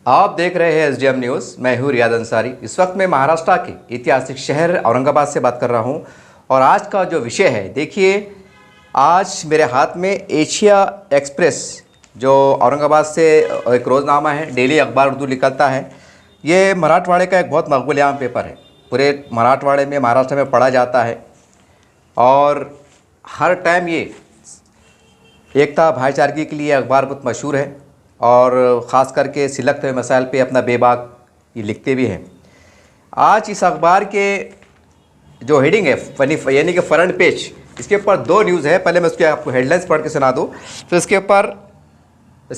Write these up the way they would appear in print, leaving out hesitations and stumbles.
आप देख रहे हैं एसडीएम न्यूज़। मैं हूँ रियाद अंसारी। इस वक्त मैं महाराष्ट्र के ऐतिहासिक शहर औरंगाबाद से बात कर रहा हूँ और आज का जो विषय है, देखिए आज मेरे हाथ में एशिया एक्सप्रेस जो औरंगाबाद से एक रोज़नामा है, डेली अखबार उर्दू निकलता है। ये मराठवाड़े का एक बहुत मकबूल-ए-आम पेपर है। पूरे मराठवाड़े में, महाराष्ट्र में पढ़ा जाता है और हर टाइम ये एकता भाईचारगी के लिए अखबार बहुत मशहूर है और ख़ास करके सिलगते हुए मसाइल पे अपना बेबाक ये लिखते भी हैं। आज इस अखबार के जो हेडिंग है यानी कि फ्रंट पेज, इसके ऊपर दो न्यूज़ है। पहले मैं उसके आपको हेडलाइंस पढ़ के सुना दूँ, फिर इसके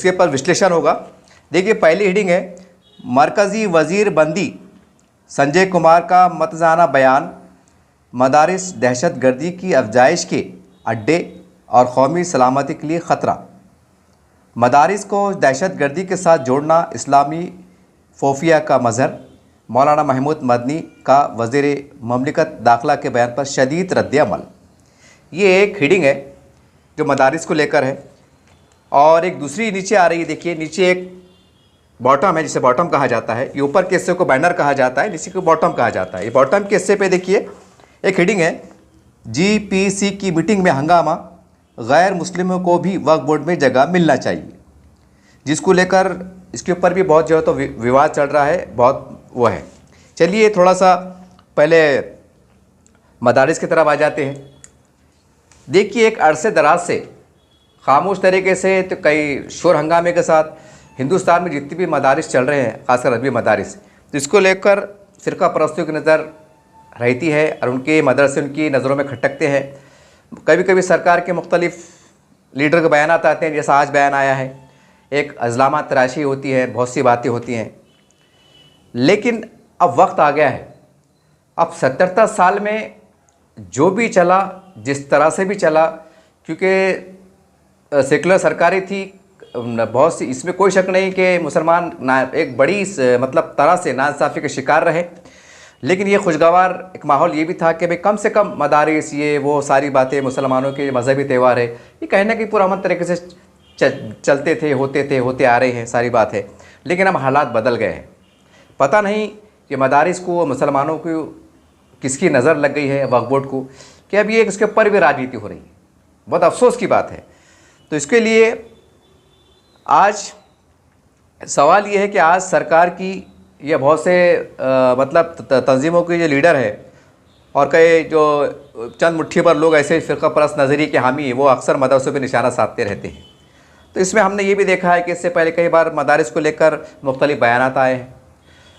ऊपर विश्लेषण होगा। देखिए, पहली हेडिंग है, मरकज़ी वज़ीर बंदी संजय कुमार का मतज़ाना बयान, मदारिस दहशत गर्दी की अफजाइश के अड्डे और कौमी सलामती के लिए ख़तरा। मदारिस को दहशत गर्दी के साथ जोड़ना इस्लामी फोफिया का मज़हर। मौलाना महमूद मदनी का वज़ीर ममलिकत दाखिला के बयान पर शदीद रद्द-ए-अमल। ये एक हेडिंग है जो मदारिस को लेकर है और एक दूसरी नीचे आ रही है। देखिए, नीचे एक बॉटम है जिसे बॉटम कहा जाता है। ये ऊपर के हिस्से को बैनर कहा जाता है, नीचे को बॉटम कहा जाता है। ये बॉटम के हिस्से पे देखिए एक हेडिंग है, जीपीसी की मीटिंग में हंगामा, गैर मुस्लिमों को भी वक्फ बोर्ड में जगह मिलना चाहिए, जिसको लेकर इसके ऊपर भी बहुत जो है तो विवाद चल रहा है, बहुत वो है। चलिए थोड़ा सा पहले मदारिस की तरफ आ जाते हैं। देखिए, एक अरसे दराज से खामोश तरीके से तो कई शोर हंगामे के साथ हिंदुस्तान में जितने भी मदारिस चल रहे हैं, खासकर अरबी मदारिस, तो इसको लेकर फ़िरका परस्तियों की नज़र रहती है और उनके मदरसे उनकी नज़रों में खटकते हैं। कभी कभी सरकार के मुख्तलिफ लीडर के बयान आते हैं, जैसा आज बयान आया है। एक अज़लामा तराशी होती है, बहुत सी बातें होती हैं, लेकिन अब वक्त आ गया है। अब 77 साल में जो भी चला, जिस तरह से भी चला, क्योंकि सेकुलर सरकारें थी बहुत सी, इसमें कोई शक नहीं कि मुसलमान एक बड़ी मतलब तरह से नाइंसाफ़ी के शिकार रहे। लेकिन ये खुशगवार एक माहौल ये भी था कि भाई कम से कम मदारिस, ये वो सारी बातें, मुसलमानों के मजहबी त्यौहार है, ये कहीं ना कहीं पुरअमन तरीके से चलते थे, होते आ रहे हैं, सारी बात है। लेकिन अब हालात बदल गए हैं। पता नहीं कि मदारिस को, मुसलमानों को किसकी नज़र लग गई है, वक्फ बोर्ड को, कि अब ये इसके ऊपर भी राजनीति हो रही है। बहुत अफसोस की बात है। तो इसके लिए आज सवाल ये है कि आज सरकार की या बहुत से मतलब तंजीमों के जो लीडर है और कई जो चंद मुट्ठी भर लोग ऐसे फ़िरका परस्त नज़रिए के हामी हैं, वो अक्सर मदरसों पर निशाना साधते रहते हैं। तो इसमें हमने ये भी देखा है कि इससे पहले कई बार मदारिस को लेकर मुख्तलिफ बयानात आए हैं।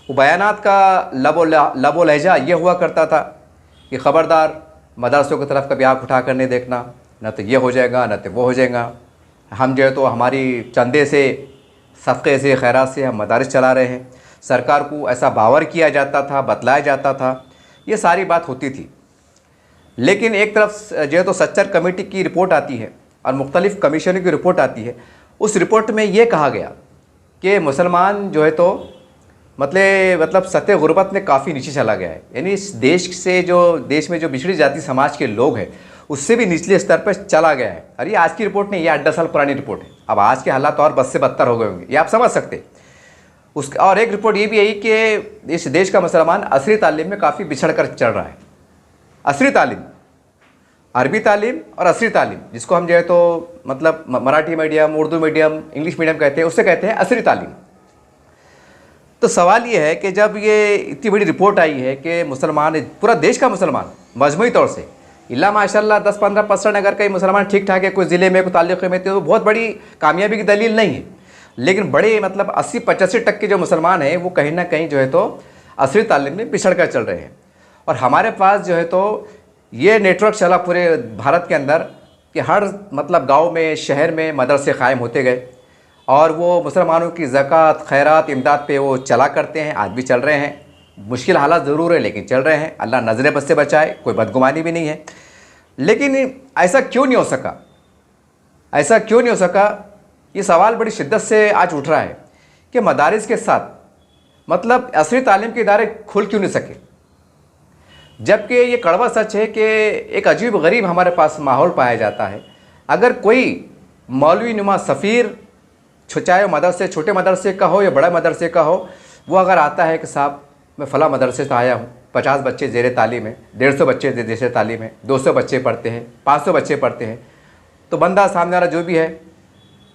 वो बयानात का लबो लहजा ये हुआ करता था कि ख़बरदार मदरसों की तरफ कभी आँख उठा कर नहीं देखना, न तो ये हो जाएगा, न तो वो हो जाएगा। हम जो है तो हमारी चंदे से, सदक़े से, खैरात से हम मदारिस चला रहे हैं। सरकार को ऐसा बावर किया जाता था, बतलाया जाता था, ये सारी बात होती थी। लेकिन एक तरफ जो है तो सच्चर कमेटी की रिपोर्ट आती है और मुख्तलिफ़ कमीशनों की रिपोर्ट आती है। उस रिपोर्ट में ये कहा गया कि मुसलमान जो है तो मतलब सतह गुरबत में काफ़ी नीचे चला गया है। यानी इस देश में जो बिछड़ी जाति समाज के लोग हैं, उससे भी निचले स्तर पर चला गया है। और ये आज की रिपोर्ट नहीं, ये 8-10 साल पुरानी रिपोर्ट है। अब आज के हालात और बद से बदतर हो गए होंगे, ये आप समझ सकते। और एक रिपोर्ट ये भी आई कि इस देश का मुसलमान असरी तालीम में काफ़ी बिछड़ कर चल रहा है। असरी तालीम, अरबी तालीम और असरी तालीम, जिसको हम जो है तो मतलब Marathi medium, Urdu medium, English medium कहते हैं, उससे कहते हैं असरी तालीम। तो सवाल ये है कि जब ये इतनी बड़ी रिपोर्ट आई है कि मुसलमान, पूरा देश का मुसलमान मजमूई तौर से इल्ला माशाल्लाह 10-15% अगर कई मुसलमान ठीक ठाक है, कोई ज़िले में, कोई ताल्लुक़े में, तो बहुत बड़ी कामयाबी की दलील नहीं है। लेकिन बड़े मतलब 80-85% जो मुसलमान हैं वो कहीं ना कहीं जो है तो असली तालीम में पिछड़ कर चल रहे हैं। और हमारे पास जो है तो ये नेटवर्क चला पूरे भारत के अंदर कि हर मतलब गांव में, शहर में मदरसे क़ायम होते गए और वो मुसलमानों की ज़कात, खैरात, इमदाद पे वो चला करते हैं, आज भी चल रहे हैं। मुश्किल हालात ज़रूर है लेकिन चल रहे हैं। अल्लाह नज़र बद से बचाए, कोई बदगुमानी भी नहीं है। लेकिन ऐसा क्यों नहीं हो सका, ऐसा क्यों नहीं हो सका, ये सवाल बड़ी शिद्दत से आज उठ रहा है कि मदारिस के साथ मतलब असली तालीम के इदारे खुल क्यों नहीं सके। जबकि ये कड़वा सच है कि एक अजीब गरीब हमारे पास माहौल पाया जाता है। अगर कोई मौलवी नुमा सफ़ीर चाहे मदरसे, छोटे मदरसे का हो या बड़े मदरसे का हो, वो अगर आता है कि साहब मैं फ़लाँ मदरसे से आया हूँ, 50 बच्चे ज़ेर तालीम है, 150 बच्चे ज़ेर तालीम है, 200 बच्चे पढ़ते हैं, 500 बच्चे पढ़ते हैं, तो बंदा सामने वाला जो भी है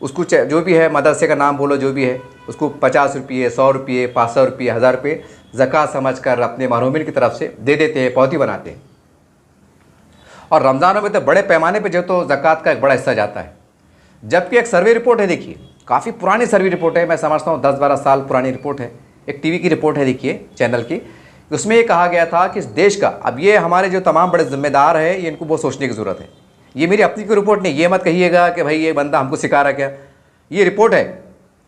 उसको जो भी है मदरसे का नाम बोलो जो भी है उसको 50 रुपये, 100 रुपये, 500 रुपये, 1000 रुपये ज़कात समझ कर अपने मरहूमिन की तरफ से दे देते हैं, पौधी बनाते हैं। और रमज़ानों में तो बड़े पैमाने पे जो तो ज़कात का एक बड़ा हिस्सा जाता है। जबकि एक सर्वे रिपोर्ट है, देखिए काफ़ी पुरानी सर्वे रिपोर्ट है, मैं समझता हूँ 10-12 साल पुरानी रिपोर्ट है, एक टीवी की रिपोर्ट है, देखिए चैनल की, उसमें ये कहा गया था कि इस देश का, अब ये हमारे जो तमाम बड़े ज़िम्मेदार है ये इनको बहुत सोचने की ज़रूरत है, ये मेरी अपनी कोई रिपोर्ट नहीं, ये मत कहिएगा कि भाई ये बंदा हमको सिखा रहा क्या, ये रिपोर्ट है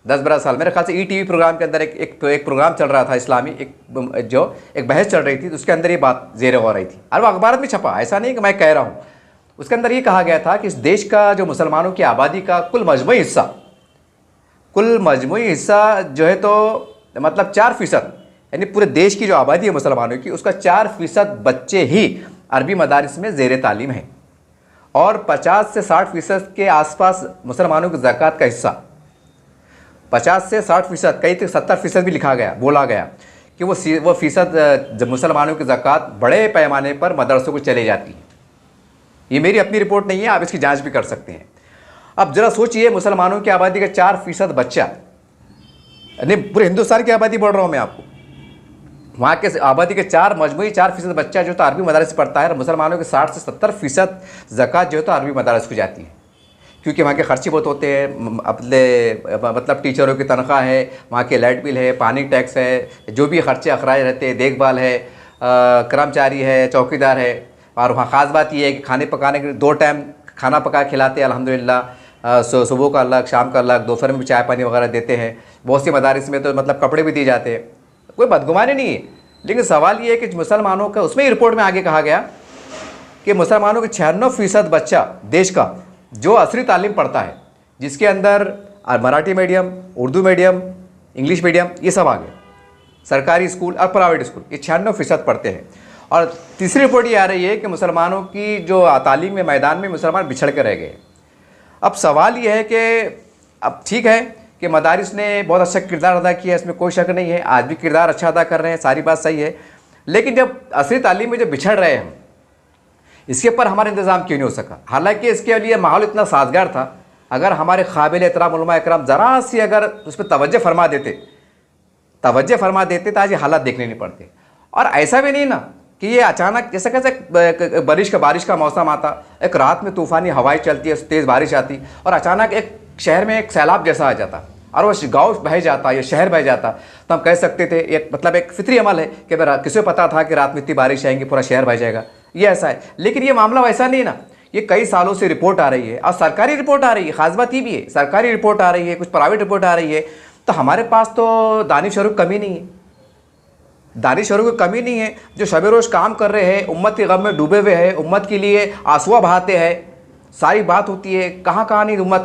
10-12 साल, मेरे ख्याल से ईटीवी प्रोग्राम के अंदर एक प्रोग्राम चल रहा था इस्लामी, एक बहस चल रही थी, तो उसके अंदर ये बात ज़ेर हो रही थी और वो अखबार में छपा, ऐसा नहीं कि मैं कह रहा हूँ। उसके अंदर ये कहा गया था कि इस देश का जो मुसलमानों की आबादी का कुल मजमूई हिस्सा जो है तो मतलब 4%, यानी पूरे देश की जो आबादी है मुसलमानों की उसका 4% बच्चे ही अरबी मदारिस में ज़ेर तालीम हैं और 50 से 60% के आसपास मुसलमानों की ज़कात का हिस्सा, 50 से 60%, कई तक 70% भी लिखा गया, बोला गया कि वो फ़ीसद मुसलमानों की ज़कात बड़े पैमाने पर मदरसों को चली जाती है। ये मेरी अपनी रिपोर्ट नहीं है, आप इसकी जांच भी कर सकते हैं। अब ज़रा सोचिए, मुसलमानों की आबादी का 4% बच्चा, नहीं पूरे हिंदुस्तान की आबादी बोल रहा हूँ मैं आपको, वहाँ के आबादी के मजमूई 4% बच्चा जो तो अरबी मदारस पढ़ता है, और मुसलमानों के 60 से 70% ज़कात जो है तो अरबी मदारस को जाती है, क्योंकि वहाँ के खर्चे बहुत होते हैं, अपने मतलब टीचरों की तनख्वाह है, वहाँ के लाइट बिल है, पानी टैक्स है, जो भी खर्चे अखराज रहते हैं, देखभाल है, कर्मचारी है, चौकीदार है। और वहाँ ख़ास बात यह है कि खाने पकाने के 2 टाइम खाना पका खिलाते हैं अल्हम्दुलिल्लाह, सुबह का अलग, शाम का अलग, दोपहर में भी चाय पानी वगैरह देते हैं। बहुत सी मदारिस में तो मतलब कपड़े भी दिए जाते हैं, कोई बदगुमानी नहीं है। लेकिन सवाल ये है कि मुसलमानों का, उसमें रिपोर्ट में आगे कहा गया कि मुसलमानों के 96% बच्चा देश का जो असरी तालीम पढ़ता है, जिसके अंदर Marathi medium, Urdu medium, English medium, ये सब आ गए, सरकारी स्कूल और प्राइवेट स्कूल, ये 96% पढ़ते हैं। और तीसरी रिपोर्ट ये आ रही है कि मुसलमानों की जो तालीम में मैदान में मुसलमान बिछड़ कर रह गए। अब सवाल ये है कि अब ठीक है कि मदारिस ने बहुत अच्छा किरदार अदा किया, इसमें कोई शक नहीं है, आज भी किरदार अच्छा अदा कर रहे हैं, सारी बात सही है। लेकिन जब असली तालीम में जब बिछड़ रहे हैं, इसके ऊपर हमारा इंतज़ाम क्यों नहीं हो सका? हालांकि इसके लिए माहौल इतना साजगार था, अगर हमारे काबिल एहतराम उलमा इकराम ज़रा सी अगर उस पर तवज्जो फरमा देते तो आज ये हालात देखने नहीं पड़ते। और ऐसा भी नहीं ना कि ये अचानक, जैसे कैसे बारिश का मौसम आता, एक रात में तूफ़ानी हवाएं चलती है, तेज़ बारिश आती और अचानक एक शहर में एक सैलाब जैसा आ जाता और वो गाँव बह जाता, ये शहर बह जाता, तो हम कह सकते थे एक मतलब एक फितरी अमल है कि किसी को पता था कि रात में इतनी बारिश आएंगी, पूरा शहर बह जाएगा, ये ऐसा है। लेकिन ये मामला वैसा नहीं ना, ये कई सालों से रिपोर्ट आ रही है और सरकारी रिपोर्ट आ रही है, ख़ास बात ये भी है, सरकारी रिपोर्ट आ रही है, कुछ प्राइवेट रिपोर्ट आ रही है। तो हमारे पास तो दानिशवरों की कमी नहीं है, दानिशवरों की कमी नहीं है, जो शब रोज़ काम कर रहे हैं, उम्मत के गम में डूबे हुए हैं, उम्मत के लिए आंसुआ बहाते हैं, सारी बात होती है, कहाँ कहाँ नहीं उम्मत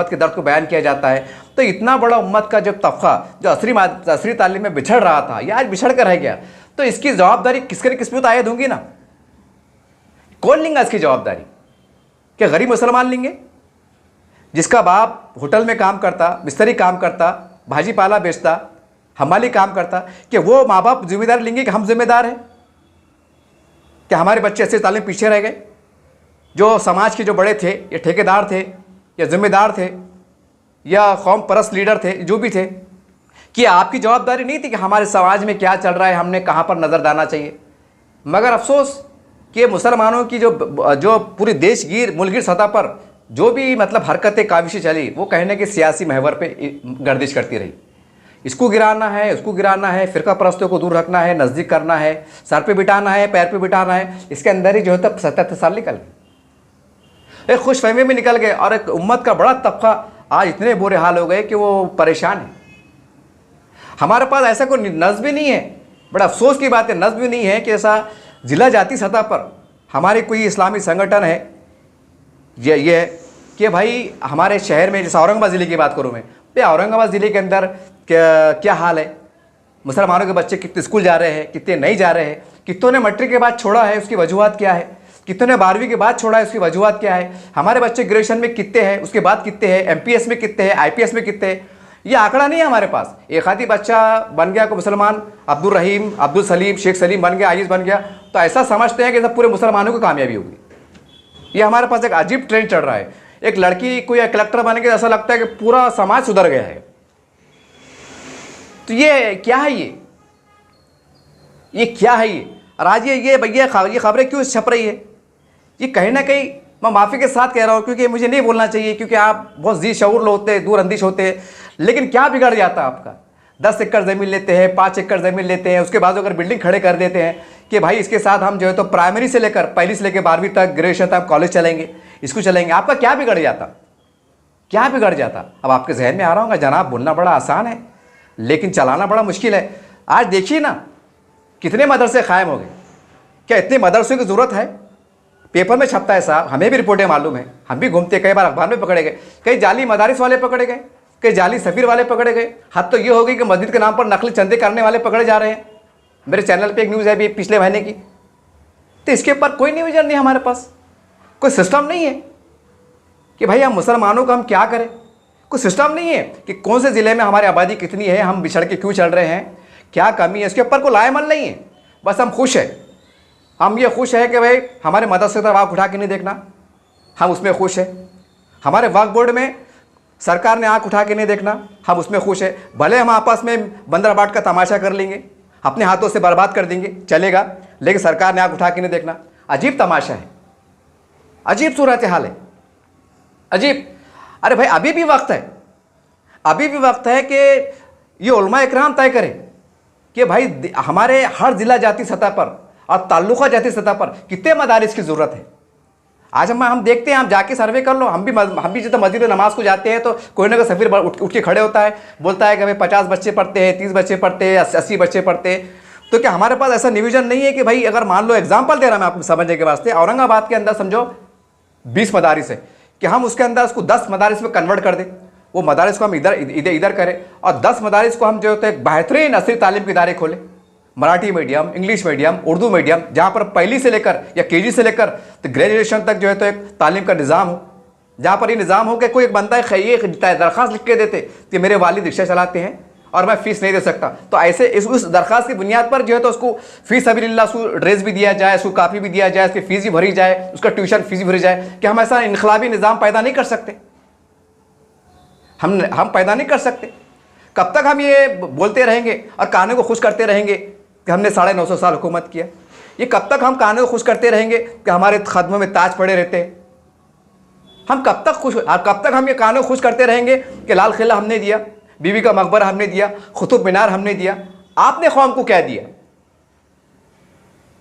के दर्द को बयान किया जाता है। तो इतना बड़ा उम्मत का जब तबका जो असरी तालीम में बिछड़ रहा था, यह आज बिछड़ कर रह गया, तो इसकी जवाबदारी किस पे आयद होंगी ना? कौन लेंगे इसकी जवाबदारी? क्या गरीब मुसलमान लेंगे, जिसका बाप होटल में काम करता, मिस्त्री काम करता, भाजी पाला बेचता, हमाली काम करता, कि वो माँ बाप जिम्मेदार लेंगे कि हम जिम्मेदार हैं? क्या हमारे बच्चे ऐसे तालीम पीछे रह गए? जो समाज के जो बड़े थे, या ठेकेदार थे, या जिम्मेदार थे, या कौम परस्त लीडर थे, जो भी थे, कि आपकी जवाबदारी नहीं थी कि हमारे समाज में क्या चल रहा है, हमने कहाँ पर नज़र डालना चाहिए? मगर अफसोस कि मुसलमानों की जो पूरी मुल्कगीर सतह पर जो भी मतलब हरकतें काविशें चली, वो कहने के सियासी महवर पे गर्दिश करती रही। इसको गिराना है, उसको गिराना है, फ़िरका परस्तों को दूर रखना है, नज़दीक करना है, सर पे बिठाना है, पैर पे बिठाना है। इसके अंदर ही जो है तब 77 साल निकल गए, एक खुशफहमी में निकल गए, और एक उम्मत का बड़ा तबका आज इतने बुरे हाल हो गए कि वो परेशान है। हमारे पास ऐसा कोई नज़्म भी नहीं है, बड़ा अफसोस की बात है, नज़्म भी नहीं है कि ऐसा ज़िला जाती सतह पर हमारे कोई इस्लामी संगठन है ये कि भाई हमारे शहर में, जैसे औरंगाबाद ज़िले की बात करूँ मैं, तो औरंगाबाद ज़िले के अंदर क्या हाल है, मुसलमानों के बच्चे कितने स्कूल जा रहे हैं, कितने नहीं जा रहे हैं, कितनों ने मैट्रिक के बाद छोड़ा है, उसकी वजूहत क्या है, कितने 12वीं के बाद छोड़ा है, उसकी वजूहत क्या है? हमारे बच्चे ग्रेजुएशन में कितने हैं, उसके बाद कितने हैं, एमपीएस में कितने हैं, आईपीएस में कितने हैं, ये आंकड़ा नहीं है हमारे पास। एक आधी बच्चा बन गया को मुसलमान, अब्दुल रहीम, अब्दुल सलीम, शेख सलीम बन गया, आईएएस बन गया, तो ऐसा समझते हैं कि सब पूरे मुसलमानों की कामयाबी होगी। ये हमारे पास एक अजीब ट्रेंड चल रहा है। एक लड़की कोई कलेक्टर बन के ऐसा लगता है कि पूरा समाज सुधर गया है। तो ये क्या है? ये क्या है? ये और आज ये भैया ये खबरें क्यों छप रही है? ये कहीं ना कहीं मैं माफ़ी के साथ कह रहा हूँ, क्योंकि मुझे नहीं बोलना चाहिए, क्योंकि आप बहुत जी शऊर लोग होते हैं, दूर अंदिश होते हैं। लेकिन क्या बिगड़ जाता है आपका? 10 एकड़ ज़मीन लेते हैं, 5 एकड़ ज़मीन लेते हैं, उसके बाद अगर बिल्डिंग खड़े कर देते हैं कि भाई इसके साथ हम जो है तो प्राइमरी से लेकर पहली से लेकर 12वीं तक, ग्रेजुएशन तक कॉलेज चलेंगे, स्कूल चलेंगे, आपका क्या बिगड़ जाता? क्या बिगड़ जाता? अब आपके जहन में आ रहा होगा, जनाब बोलना बड़ा आसान है लेकिन चलाना बड़ा मुश्किल है। आज देखिए ना कितने मदरसे कायम हो गए। क्या इतने मदरसों की ज़रूरत है? पेपर में छपता है साहब, हमें भी रिपोर्टें मालूम है, हम भी घूमते, कई बार अखबार में पकड़े गए, कई जाली मदारिस वाले पकड़े गए, कई जाली सफ़ीर वाले पकड़े गए। हद तो ये हो गई कि मस्जिद के नाम पर नकली चंदे करने वाले पकड़े जा रहे हैं। मेरे चैनल पे एक न्यूज़ है अभी पिछले महीने की, तो इसके ऊपर कोई निवेदन नहीं, हमारे पास कोई सिस्टम नहीं है कि भाई हम मुसलमानों का हम क्या करें। कोई सिस्टम नहीं है कि कौन से ज़िले में हमारी आबादी कितनी है, हम बिछड़ के क्यों चल रहे हैं, क्या कमी है, इसके ऊपर कोई लाएमन नहीं है। बस हम खुश हैं, हम ये खुश है कि भाई हमारे मदरसे तरफ आँख उठा के नहीं देखना, हम उसमें खुश है। हमारे वक्फ बोर्ड में सरकार ने आँख उठा के नहीं देखना, हम उसमें खुश है। भले हम आपस में बंदर बाट का तमाशा कर लेंगे, अपने हाथों से बर्बाद कर देंगे, चलेगा, लेकिन सरकार ने आँख उठा के नहीं देखना। अजीब तमाशा है, अजीब सूरत हाल है, अजीब। अरे भाई अभी भी वक्त है, अभी भी वक्त है कि ये उलमा इकराम तय करें कि भाई हमारे हर ज़िला जाती सतह पर और ताल्लुक़ा जाती सतह पर कितने मदारिस की ज़रूरत है। आज हम देखते हैं, हम जाके सर्वे कर लो, हम भी जब मस्जिद में नमाज को जाते हैं तो कोई ना कोई सफ़ीर उठ के खड़े होता है, बोलता है कि भाई 50 बच्चे पढ़ते हैं, 30 बच्चे पढ़ते हैं, 80 बच्चे पढ़ते हैं। तो क्या हमारे पास ऐसा निविजन नहीं है कि भाई अगर मान लो एग्जाम्पल दे रहा मैं आपको समझने के वास्ते, औरंगाबाद के अंदर समझो 20 मदारिस है, कि हम उसके अंदर उसको 10 मदारिस में कन्वर्ट कर दें, वो मदारिस को हम इधर करें और 10 मदारिस को हम जो होते हैं बेहतरीन असली तालीम के इदारे खोलें, Marathi medium, English medium, Urdu medium, जहाँ पर पहली से लेकर या केजी से लेकर तो ग्रेजुएशन तक जो है तो एक तालीम का निज़ाम हो, जहाँ पर ये निज़ाम हो कि कोई एक बंदा ये दरख्वास्त लिख के देते कि मेरे वालिद रिक्शा चलाते हैं और मैं फ़ीस नहीं दे सकता, तो ऐसे उस दरख्वास्त की बुनियाद पर जो है तो उसको फ़ीस सबीलिल्लाह उसको ड्रेस भी दिया जाए, उसको काफ़ी भी दिया जाए, उसकी फ़ीस भी भरी जाए, उसका ट्यूशन फ़ीस भी भरी जाए। कि हम ऐसा इनकलाबी निज़ाम पैदा नहीं कर सकते? हम पैदा नहीं कर सकते? कब तक हम ये बोलते रहेंगे और कानों को खुश करते रहेंगे कि हमने 950 साल हुकूमत किया? ये कब तक हम कानों को खुश करते रहेंगे कि हमारे खदमों में ताज पड़े रहते हैं? हम कब तक हम ये कानों को खुश करते रहेंगे कि लाल किला हमने दिया, बीबी का मकबरा हमने दिया, कुतुब मीनार हमने दिया? आपने कौम को क्या दिया?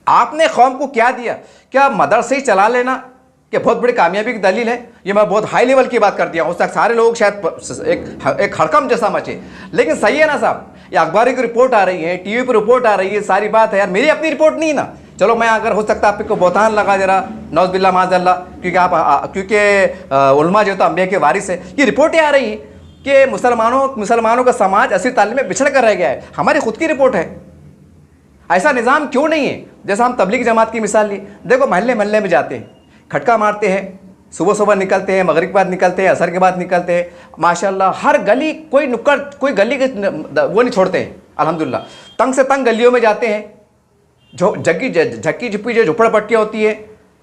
आपने कौम को क्या दिया? क्या मदरसे ही चला लेना कि बहुत बड़ी कामयाबी की दलील है? ये मैं बहुत हाई लेवल की बात कर दिया, हो सकता सारे लोग शायद एक हड़कम जैसा मचे, लेकिन सही है ना साहब? ये अखबारी की रिपोर्ट आ रही है, टीवी पर रिपोर्ट आ रही है, सारी बात है यार, मेरी अपनी रिपोर्ट नहीं ना। चलो मैं अगर हो सकता आपको बोतान लगा दे रहा, नौज़बिल्ला माज़अल्लाह, क्योंकि उलमा जो तो अम्बिया के वारिस है, ये रिपोर्टें आ रही हैं कि मुसलमानों का समाज असली तालीम में बिछड़ कर रह गया है। हमारी खुद की रिपोर्ट है। ऐसा निज़ाम क्यों नहीं है? जैसा हम तबलीग जमात की मिसाल ली, देखो महल्ले महल्ले में जाते हैं, खटका मारते हैं, सुबह सुबह निकलते हैं, मगरिब के बाद निकलते हैं, असर के बाद निकलते हैं, माशाल्लाह हर गली कोई नुक्कड़ कोई गली के वो नहीं छोड़ते हैं, अल्हम्दुलिल्लाह। तंग से तंग गलियों में जाते हैं, जो झक्की झुप्पी जो झुपड़पट्टियाँ होती है,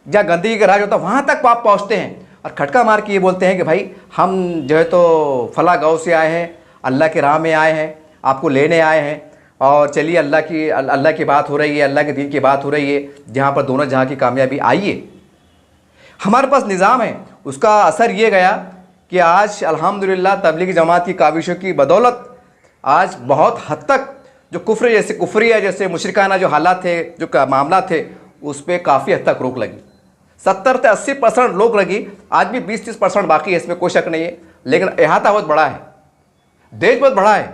जहाँ गंदगी का राज होता है, वहाँ तक आप पहुँचते हैं और खटका मार के ये बोलते हैं कि भाई हम जो है तो फला गाँव से आए हैं, अल्लाह के राह में आए हैं, आपको लेने आए हैं, और चलिए अल्लाह की बात हो रही है, अल्लाह के दीन की बात हो रही है, जहाँ पर दोनों जहाँ की कामयाबी आइए। हमारे पास निज़ाम है, उसका असर ये गया कि आज अल्हम्दुलिल्लाह तबलीगी जमात की काविशों की बदौलत आज बहुत हद तक जो कुफ्रिया जैसे मुशरिकाना जो हालात थे, जो मामला थे, उस पर काफ़ी हद तक रोक लगी। 70 से 80% रोक लगी, आज भी 20-30% बाकी है, इसमें कोई शक नहीं है, लेकिन अहाता बहुत बड़ा है, देश बहुत बड़ा है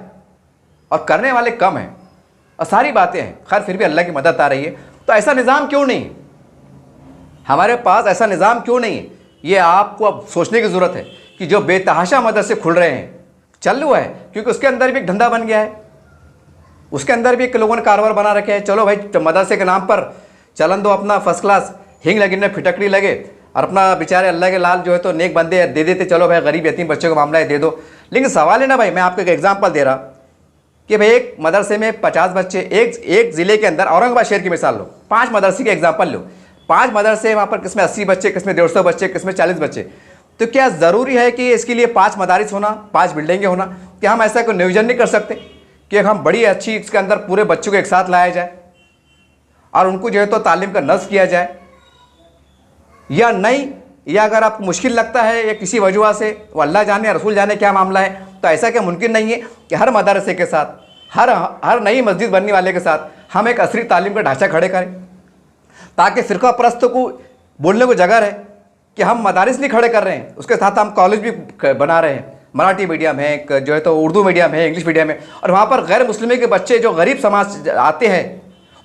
और करने वाले कम हैं और सारी बातें हैं। खैर फिर भी अल्लाह की मदद आ रही है। तो ऐसा निज़ाम क्यों नहीं है हमारे पास? ऐसा निज़ाम क्यों नहीं है? ये आपको अब सोचने की ज़रूरत है कि जो बेतहाशा मदरसे खुल रहे हैं, चल हुआ है, क्योंकि उसके अंदर भी एक धंधा बन गया है, उसके अंदर भी एक लोगों ने कारोबार बना रखे हैं। चलो भाई मदरसे के नाम पर चलन दो अपना फर्स्ट क्लास, हींग लगी ना फिटकड़ी लगे और अपना बेचारे अल्लाह के लाल जो है तो नेक बंदे दे देते, चलो भाई गरीब यतीम बच्चों का मामला है दे दो। लेकिन सवाल है ना भाई, मैं आपको एक एग्जांपल दे रहा कि भाई एक मदरसे में 50 बच्चे, एक ज़िले के अंदर औरंगाबाद शहर की मिसाल लो, 5 मदरसे के एग्जाम्पल लो, 5 मदरसे वहाँ पर किसमें 80 बच्चे, किसमें 150 बच्चे, किसमें 40 बच्चे। तो क्या ज़रूरी है कि इसके लिए 5 मदारिस होना, 5 बिल्डिंगें होना? क्या हम ऐसा कोई नियोजन नहीं कर सकते कि हम बड़ी अच्छी इसके अंदर पूरे बच्चों को एक साथ लाया जाए और उनको जो है तो तालीम का नज़्म किया जाए? या नहीं, या अगर आपको मुश्किल लगता है या किसी वजह से, वो अल्लाह जाने रसूल जाने क्या मामला है, तो ऐसा क्या मुमकिन नहीं है कि हर मदरसे के साथ, हर नई मस्जिद बनने वाले के साथ हम एक असली तालीम का ढांचा खड़े करें, ताकि फ़िरका परस्तों को बोलने को जगह रहे कि हम मदारिस नहीं खड़े कर रहे हैं, उसके साथ हम कॉलेज भी बना रहे हैं, मराठी मीडियम है, जो है तो उर्दू मीडियम है, इंग्लिश मीडियम है, और वहाँ पर गैर मुस्लिम के बच्चे जो गरीब समाज आते हैं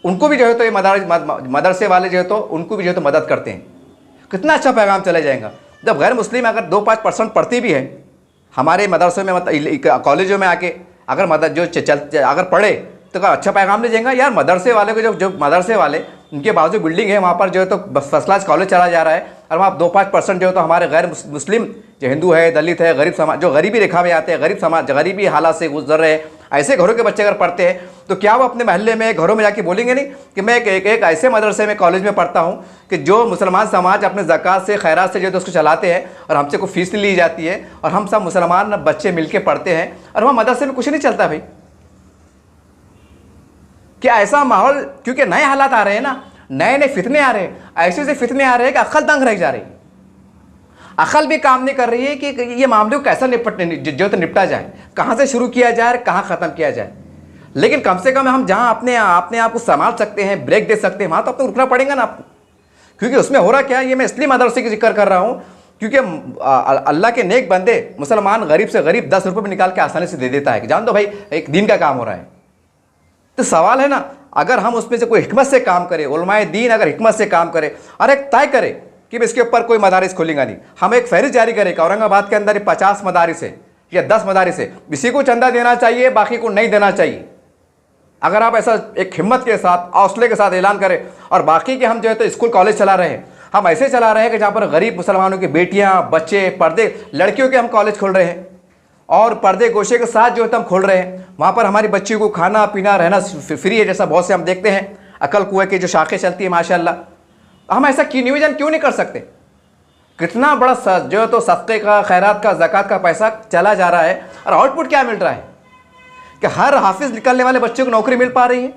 उनको भी जो है तो ये मदरसे वाले जो है तो उनको भी जो है तो मदद करते हैं। कितना अच्छा पैगाम चला जाएगा जब गैर मुस्लिम अगर 2-5% पढ़ती भी है हमारे मदरसों में, मतलब कॉलेजों में आके अगर अगर पढ़े तो अच्छा पैगाम ले जाएगा यार। मदरसे वाले को जो मदरसे वाले उनके बाजू बिल्डिंग है, वहाँ पर जो है तो फर्स्ट क्लास कॉलेज चला जा रहा है, और वहाँ 2-5% जो है तो हमारे गैर मुस्लिम जो हिंदू है, दलित है, गरीब समाज, जो गरीबी रेखा में आते हैं, गरीब समाज, गरीबी हालात से गुजर रहे हैं, ऐसे घरों के बच्चे अगर पढ़ते हैं तो क्या वो अपने मोहल्ले में, घरों में जाके बोलेंगे नहीं कि मैं एक ऐसे मदरसे में, कॉलेज में पढ़ता हूँ कि जो मुसलमान समाज अपने ज़कात से, खैरात से जो है तो उसको चलाते हैं और हमसे कोई फीस नहीं ली जाती है और हम सब मुसलमान बच्चे मिल के पढ़ते हैं और वहाँ मदरसे में कुछ नहीं चलता भाई? क्या ऐसा माहौल, क्योंकि नए हालात आ रहे हैं ना, नए फितने आ रहे हैं, ऐसे फितने आ रहे हैं कि अक्ल दंग रह जा रही है, अकल भी काम नहीं कर रही है कि ये मामले को कैसा जो तो निपटा जाए, कहाँ से शुरू किया जाए, कहाँ ख़त्म किया जाए। लेकिन कम से कम हम जहाँ अपने आप को संभाल सकते हैं, ब्रेक दे सकते हैं, वहाँ तो आपको रुकना पड़ेगा ना आपको। क्योंकि उसमें हो रहा क्या है, ये मैं इसलिए मदरसे की जिक्र कर रहा हूँ क्योंकि अल्लाह के नेक बंदे मुसलमान गरीब से गरीब 10 रुपये भी निकाल के आसानी से दे देता है कि जान दो भाई एक दिन का काम हो रहा है। तो सवाल है ना, अगर हम उसमें से कोई हिकमत से काम करें, उलमाए दीन अगर हिकमत से काम करे और एक तय करे कि इसके ऊपर कोई मदारिस खोलेगा नहीं, हम एक फहरिस्त जारी करें कि औरंगाबाद के अंदर 50 मदारिस है या 10 मदारिस है, किसी को चंदा देना चाहिए, बाकी को नहीं देना चाहिए। अगर आप ऐसा एक हिम्मत के साथ, हौसले के साथ ऐलान करें, और बाकी के हम जो है तो स्कूल कॉलेज चला रहे हैं, हम ऐसे चला रहे हैं कि जहाँ पर गरीब मुसलमानों की बेटियाँ, बच्चे, पर्दे, लड़कियों के हम कॉलेज खोल रहे हैं और पर्दे गोशे के साथ जो है तो हम खोल रहे हैं। वहाँ पर हमारी बच्चियों को खाना पीना रहना फ्री है, जैसा बहुत से हम देखते हैं अकल कुएं की जो शाखें चलती है माशाअल्लाह। हम ऐसा नियोजन क्यों नहीं कर सकते? कितना बड़ा जो है तो सदक़े का, खैरात का, ज़कात का पैसा चला जा रहा है और आउटपुट क्या मिल रहा है कि हर हाफिज़ निकलने वाले बच्चे को नौकरी मिल पा रही है।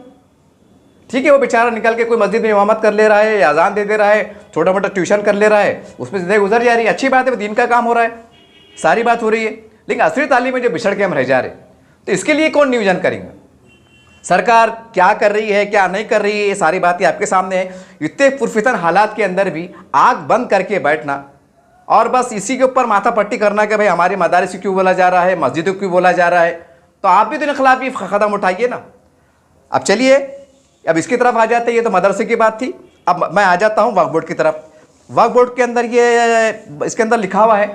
ठीक है, वो बेचारा निकल के कोई मस्जिद में इमामत कर ले रहा है या अजान दे रहा है, छोटा मोटा ट्यूशन कर ले रहा है, उसमें ज़िंदगी गुजर जा रही है, अच्छी बात है, दीन का काम हो रहा है, सारी बात हो रही है। लेकिन असली तालीम में जो बिछड़ के हम रह जा रहे, तो इसके लिए कौन नियोजन करेंगे? सरकार क्या कर रही है, क्या नहीं कर रही है, ये सारी बातें आपके सामने है। इतने पुरफितन हालात के अंदर भी आग बंद करके बैठना और बस इसी के ऊपर माथा पट्टी करना कि भाई हमारे मदारिस क्यों बोला जा रहा है, मस्जिदों क्यों बोला जा रहा है, तो आप भी तो इन खिलाफ ही कदम उठाइए ना। अब चलिए, अब इसकी तरफ आ जाते हैं, ये तो मदरसे की बात थी। अब मैं आ जाता हूँ वक्फ बोर्ड की तरफ। वक्फ बोर्ड के अंदर ये इसके अंदर लिखा हुआ है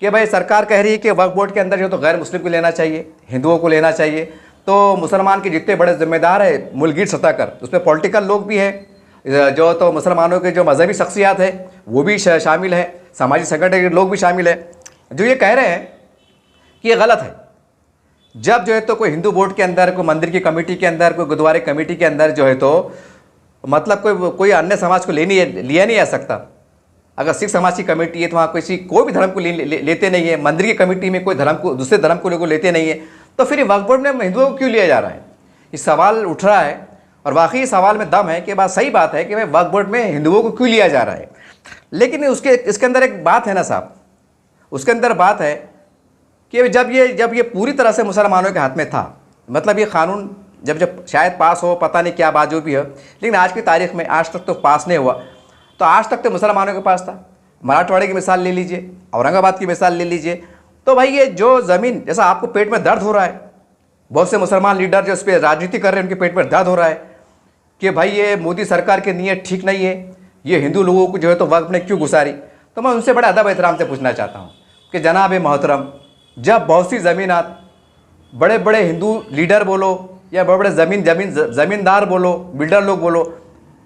कि भाई सरकार कह रही है कि वक्फ बोर्ड के अंदर जो तो गैर मुस्लिम को लेना चाहिए, हिंदुओं को लेना चाहिए। तो मुसलमान के जितने बड़े जिम्मेदार है मुल्कीत सतह कर, उसमें पॉलिटिकल लोग भी हैं, जो तो मुसलमानों के जो मजहबी शख्सियात है वो भी शामिल है, सामाजिक संगठन के लोग भी शामिल है, जो ये कह रहे हैं कि ये गलत है। जब जो है तो कोई हिंदू बोर्ड के अंदर, कोई मंदिर की कमेटी के अंदर, कोई गुरुद्वारे कमेटी के अंदर जो है तो मतलब कोई अन्य समाज को लिया नहीं जा सकता। अगर सिख समाज की कमेटी है तो वहाँ कोई भी धर्म को लेते नहीं है, मंदिर की कमेटी में कोई धर्म को, दूसरे धर्म को लोग लेते नहीं है, तो फिर वक्फ बोर्ड में हिंदुओं को क्यों लिया जा रहा है? ये सवाल उठ रहा है और वाकई सवाल में दम है कि बात सही बात है कि भाई वक्फ बोर्ड में हिंदुओं को क्यों लिया जा रहा है। लेकिन इसके अंदर एक बात है ना साहब, उसके अंदर बात है कि जब ये पूरी तरह से मुसलमानों के हाथ में था, मतलब ये कानून जब शायद पास हो, पता नहीं क्या बात जो भी हो, लेकिन आज की तारीख में आज तक तो पास नहीं हुआ। तो आज तक तो मुसलमानों के पास था। मराठवाड़े की मिसाल ले लीजिए, औरंगाबाद की मिसाल ले लीजिए, तो भाई ये जो ज़मीन, जैसा आपको पेट में दर्द हो रहा है, बहुत से मुसलमान लीडर जो इस पर राजनीति कर रहे हैं उनके पेट में दर्द हो रहा है कि भाई ये मोदी सरकार की नीयत ठीक नहीं है, ये हिंदू लोगों को जो है तो वक्फ में क्यों घुसा रही। तो मैं उनसे बड़े अदब एहतराम से पूछना चाहता हूँ कि जनाब मोहतरम, जब बहुत सी ज़मीनात बड़े बड़े हिंदू लीडर बोलो या बड़े बड़े ज़मींदार बोलो, बिल्डर लोग बोलो,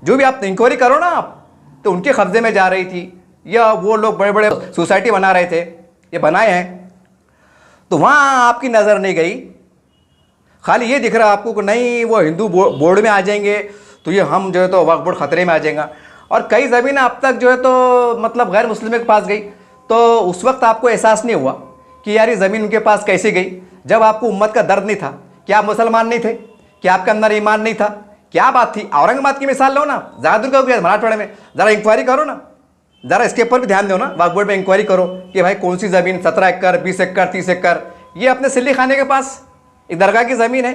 जो भी आप इंक्वायरी करो ना, आप तो उनके कब्जे में जा रही थी, या वो लोग बड़े बड़े सोसाइटी बना रहे थे, ये बनाए हैं, तो वहाँ आपकी नज़र नहीं गई। खाली ये दिख रहा है आपको कि नहीं वो हिंदू बोर्ड में आ जाएंगे तो ये हम जो है तो वक्फ बोर्ड ख़तरे में आ जाएगा। और कई ज़मीनें अब तक जो है तो मतलब गैर मुस्लिम के पास गई, तो उस वक्त आपको एहसास नहीं हुआ कि यार ये ज़मीन उनके पास कैसे गई, जब आपको उम्मत का दर्द नहीं था। क्या आप मुसलमान नहीं थे? क्या आपके अंदर ईमान नहीं था? क्या बात थी? औरंगाबाद की मिसाल लो ना, ज़्यादा दूर का गया मराठवाड़े में, ज़रा इंक्वायरी करो ना, ज़रा इसके ऊपर भी ध्यान दो ना, वक्फ बोर्ड में इंक्वायरी करो कि भाई कौन सी ज़मीन 17 एकड़ 20 एकड़ 30 एकड़, ये अपने सिल्ली खाने के पास एक दरगाह की ज़मीन है।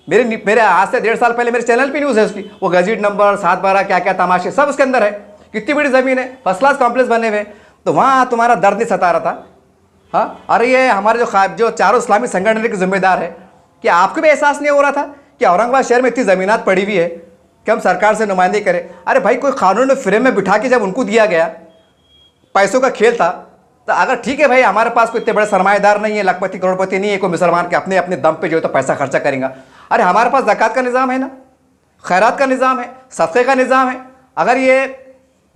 मेरे आज से 1.5 साल पहले मेरे चैनल पे न्यूज़ है उसकी, वो गजीट नंबर 7-12 क्या क्या तमाशे सब उसके अंदर है। कितनी बड़ी ज़मीन है, फर्स्ट क्लास कॉम्प्लेक्स बने हुए, तो वहाँ तुम्हारा दर्द नहीं सता रहा था। हाँ, अरे ये हमारे जो चारों इस्लामी संगठन के जिम्मेदार है, क्या आपको भी एहसास नहीं हो रहा था कि औरंगाबाद शहर में इतनी ज़मीनात पड़ी हुई है कि हम सरकार से नुमाइंदगी करें? अरे भाई कोई कानून फ्रेम में बिठा के जब उनको दिया गया, पैसों का खेल था, तो अगर ठीक है भाई हमारे पास कोई इतने बड़े सरमाएदार नहीं है, लखपति करोड़पति नहीं है, कोई मुसलमान के अपने अपने दम पे जो है तो पैसा खर्चा करेंगे। अरे हमारे पास ज़कात का निज़ाम है ना, खैरात का निज़ाम है, सदक़े का निज़ाम है। अगर ये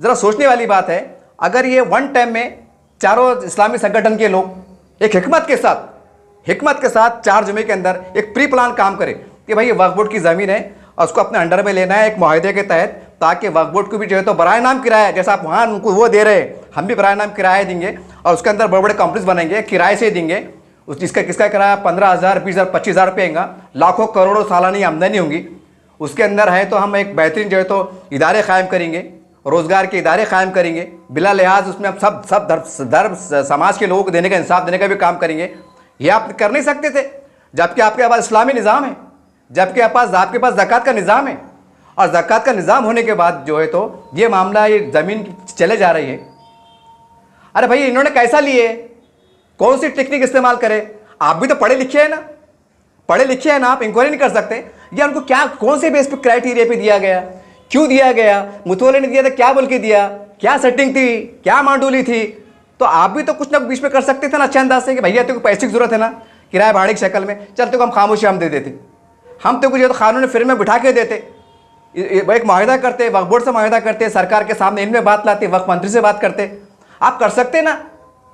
ज़रा सोचने वाली बात है, अगर ये वन टाइम में चारों इस्लामी संगठन के लोग एक हिकमत के साथ 4 जुमे के अंदर एक प्री प्लान काम करें कि भाई ये वक्फ बोर्ड की ज़मीन है और उसको अपने अंडर में लेना है एक मुआहदे के तहत, ताकि वक्फ बोर्ड को भी जो है तो बराए नाम किराया, जैसा आप वहाँ उनको वो दे रहे हैं, हम भी बराए नाम किराया देंगे और उसके अंदर बड़े बड़े कॉम्प्लेक्स बनेंगे, किराए से देंगे। इसका किसका किराया 15,000 20,000 25,000 रुपये आएगा, लाखों करोड़ों सालानी आमदनी होंगी। उसके अंदर है तो हम एक बेहतरीन जो है तो इदारे कायम करेंगे, रोज़गार के इदारे कायम करेंगे, बिला लिहाज उसमें हम सब धर्म समाज के लोगों को देने का, इंसाफ देने का भी काम करेंगे। ये आप कर नहीं सकते थे, जबकि आपके पास इस्लामी निज़ाम है, जबकि आपके पास ज़कात का निज़ाम है, और ज़कात का निज़ाम होने के बाद जो है तो ये मामला ये ज़मीन चले जा रही है। अरे भाई इन्होंने कैसा लिए, कौन सी टेक्निक इस्तेमाल करें? आप भी तो पढ़े लिखे हैं ना, आप इंक्वायरी नहीं कर सकते? या उनको क्या कौन से बेस पे क्राइटेरिया पे दिया गया, क्यों दिया गया? मुतवल्ली ने दिया था क्या बोल के दिया, क्या सेटिंग थी, क्या मांडूली थी? तो आप भी तो कुछ ना बीच में कर सकते थे ना अच्छे अंदाज से कि भैया तेरे को पैसे की जरूरत है ना, किराए भाड़े की शक्ल में, चल तेरे को हम खामोशी हम दे देते, हम तेरे को जो तो कानून फिर में बिठा के देते, एक माहिदा करते, वक्फ बोर्ड से माहिदा करते, सरकार के सामने इनमें बात लाते, वक्फ मंत्री से बात करते, आप कर सकते ना।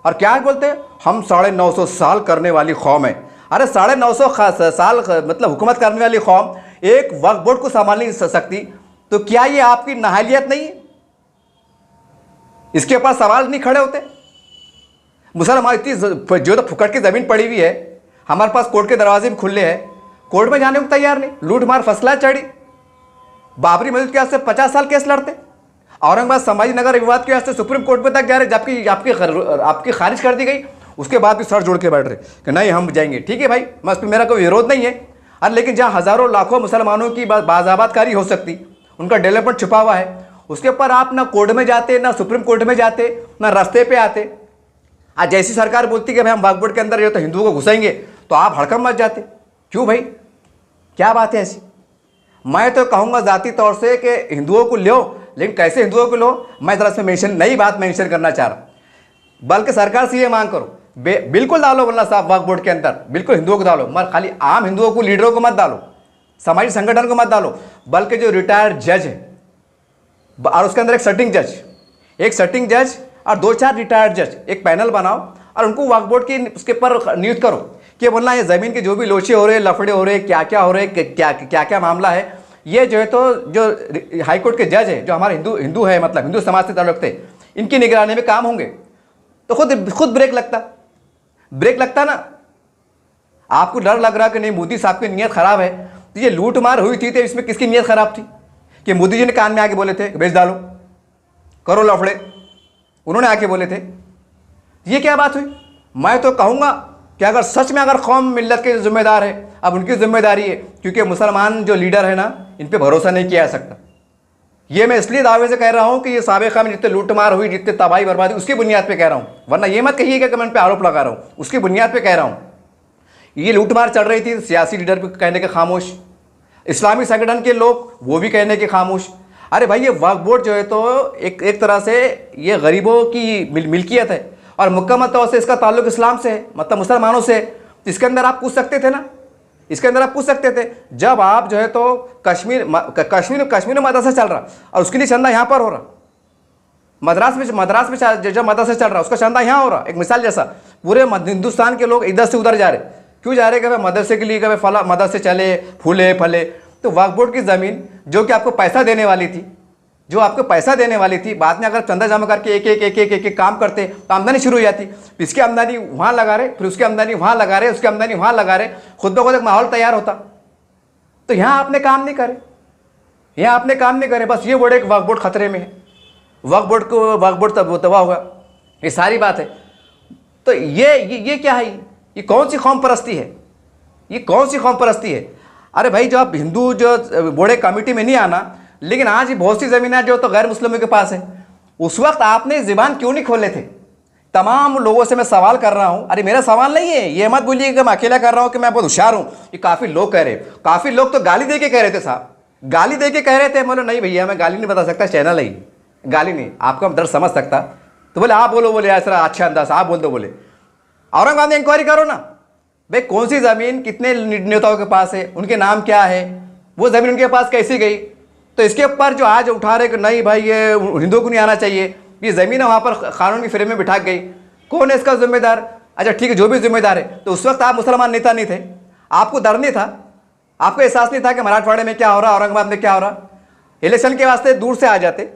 और क्या बोलते हैं, हम 950 साल करने वाली कौम है। अरे 950 साल मतलब हुकूमत करने वाली कौम एक वक्फ बोर्ड को संभाल नहीं सकती, तो क्या ये आपकी नाहलियत नहीं है? इसके ऊपर सवाल नहीं खड़े होते? मुसलमान इतनी जो तो फुकट की ज़मीन पड़ी हुई है, हमारे पास कोर्ट के दरवाजे भी खुले हैं, कोर्ट में जाने को तैयार नहीं, लूट मार फसला चढ़ी। बाबरी मस्जिद के वास्ते 50 साल केस लड़ते, औरंगाबाद संभाजी नगर विवाद के वास्ते सुप्रीम कोर्ट में तक जा रहे, जबकि आपकी खारिज कर दी गई, उसके बाद भी सर जोड़ के बैठ रहे कि नहीं हम जाएंगे। ठीक है भाई, मस्त पे मेरा कोई विरोध नहीं है। अरे लेकिन जहाँ हज़ारों लाखों मुसलमानों की बाज़ाबादकारी हो सकती, उनका डेवलपमेंट छुपा हुआ है, उसके ऊपर आप ना कोर्ट में जाते, ना सुप्रीम कोर्ट में जाते, ना रास्ते पे आते। आज जैसी सरकार बोलती कि भाई हम वक्फ बोर्ड के अंदर जो तो हिंदुओं को घुसेंगे, तो आप हड़कम मच जाते। क्यों भाई, क्या बात है ऐसी? मैं तो कहूँगा ज़ाती तौर से कि हिंदुओं को लो, लेकिन कैसे हिंदुओं को लो, मैं ज़रा इसमें नई बात मेंशन करना चाह रहा हूँ। बल्कि सरकार से ये मांग करो, बिल्कुल डालो वरना साहब वक्फ बोर्ड के अंदर बिल्कुल हिंदुओं को डालो, मगर खाली आम हिंदुओं को, लीडरों को मत डालो, सामाजिक संगठन को मत डालो, बल्कि जो रिटायर्ड जज है और उसके अंदर एक सटिंग जज और 2-4 रिटायर्ड जज, एक पैनल बनाओ और उनको वक्फ बोर्ड की उसके ऊपर नियुक्त करो कि बोलना ये ज़मीन के जो भी लोचे हो रहे, लफड़े हो रहे, क्या क्या हो रहे, क्या मामला है, ये जो है तो जो हाईकोर्ट के जज है, जो हमारे हिंदू है, मतलब हिंदू समाज से ताल्लुक़ थे, इनकी निगरानी में काम होंगे, तो खुद ब्रेक लगता ना। आपको डर लग रहा कि नहीं मोदी साहब की नीयत ख़राब है, तो ये लूट मार हुई थी तो इसमें किसकी नीयत ख़राब थी? कि मोदी जी ने कान में आके बोले थे बेच डालो, करो लफड़े, उन्होंने आके बोले थे। ये क्या बात हुई? मैं तो कहूँगा कि अगर सच में अगर कौम मिल्लत के ज़िम्मेदार है, अब उनकी जिम्मेदारी है, क्योंकि मुसलमान जो लीडर है ना, इन पर भरोसा नहीं किया जा सकता। ये मैं इसलिए दावे से कह रहा हूँ कि ये साबिक़ा में जितने लूटमार हुई, जितने तबाही बर्बादी, उसकी बुनियाद पे कह रहा हूँ, वरना ये मत कहिएगा कि मैं इन पे आरोप लगा रहा हूँ, उसकी बुनियाद पे कह रहा हूँ। ये लूटमार चल रही थी, सियासी लीडर भी कहने के खामोश, इस्लामी संगठन के लोग वो भी कहने के खामोश। अरे भाई ये वक्फ बोर्ड जो है तो एक तरह से ये गरीबों की मिल्कियत है और मुकम्मल तौर से इसका ताल्लुक इस्लाम से है, मतलब मुसलमानों से। इसके अंदर आप पूछ सकते थे ना, इसके अंदर आप पूछ सकते थे, जब आप जो है तो कश्मीर में मदरसा चल रहा और उसके लिए चंदा यहाँ पर हो रहा, जो मदरसा चल रहा है उसका चंदा यहाँ हो रहा, एक मिसाल जैसा पूरे हिंदुस्तान के लोग इधर से उधर जा रहे, क्यों जा रहे कि भाई मदरसे के लिए, कि भाई फला मदरसे चले, फूले फले। तो वक्फ बोर्ड की ज़मीन जो कि आपको पैसा देने वाली थी, जो आपको पैसा देने वाली थी, बाद में अगर चंदा जमा करके एक काम करते तो आमदनी शुरू हो जाती। इसकी आमदनी वहाँ लगा रहे, फिर उसकी आमदनी वहाँ लगा रहे, उसकी आमदनी वहाँ लगा रहे, खुद ब खुद एक माहौल तैयार होता। तो यहाँ आपने काम नहीं करे, यहाँ आपने काम नहीं करे, बस ये बोर्ड एक वक्फ बोर्ड खतरे में है, वक्फ बोर्ड तब तबाह होगा, ये सारी बात है। तो ये क्या है, ये कौन सी कौम परस्ती है, ये कौन सी कौम परस्ती है? अरे भाई, जो आप हिंदू जो बोर्ड कमेटी में नहीं आना, लेकिन आज ही बहुत सी ज़मीनें जो तो गैर मुस्लिमों के पास है, उस वक्त आपने ज़बान क्यों नहीं खोले थे? तमाम लोगों से मैं सवाल कर रहा हूँ, अरे मेरा सवाल नहीं है, ये मत बोलिए कि मैं अकेला कर रहा हूँ कि मैं बहुत होशियार हूँ। ये काफ़ी लोग कह रहे, काफ़ी लोग तो गाली दे के कह रहे थे साहब, गाली दे के कह रहे थे। बोले नहीं भैया, मैं गाली नहीं बता सकता, चैनल है, गाली नहीं, आपका दर्द समझ सकता। तो बोले आप बोलो, बोले ऐसा अच्छा अंदाज आप बोल दो। बोले औरंगाबाद में इंक्वायरी करो ना भाई, कौन सी ज़मीन कितने नेताओं के पास है, उनके नाम क्या है, वो ज़मीन उनके पास कैसी गई। तो इसके ऊपर जो आज उठा रहे कि नहीं भाई ये हिंदुओं को नहीं आना चाहिए, ये ज़मीन है वहाँ पर कानून की फ्रेम में बिठा गई, कौन है इसका जिम्मेदार? अच्छा ठीक है, जो भी जिम्मेदार है। तो उस वक्त आप मुसलमान नेता नहीं थे, आपको डर नहीं था, आपको एहसास नहीं था कि मराठवाड़े में क्या हो रहा, औरंगाबाद में क्या हो रहा। इलेक्शन के वास्ते दूर से आ जाते,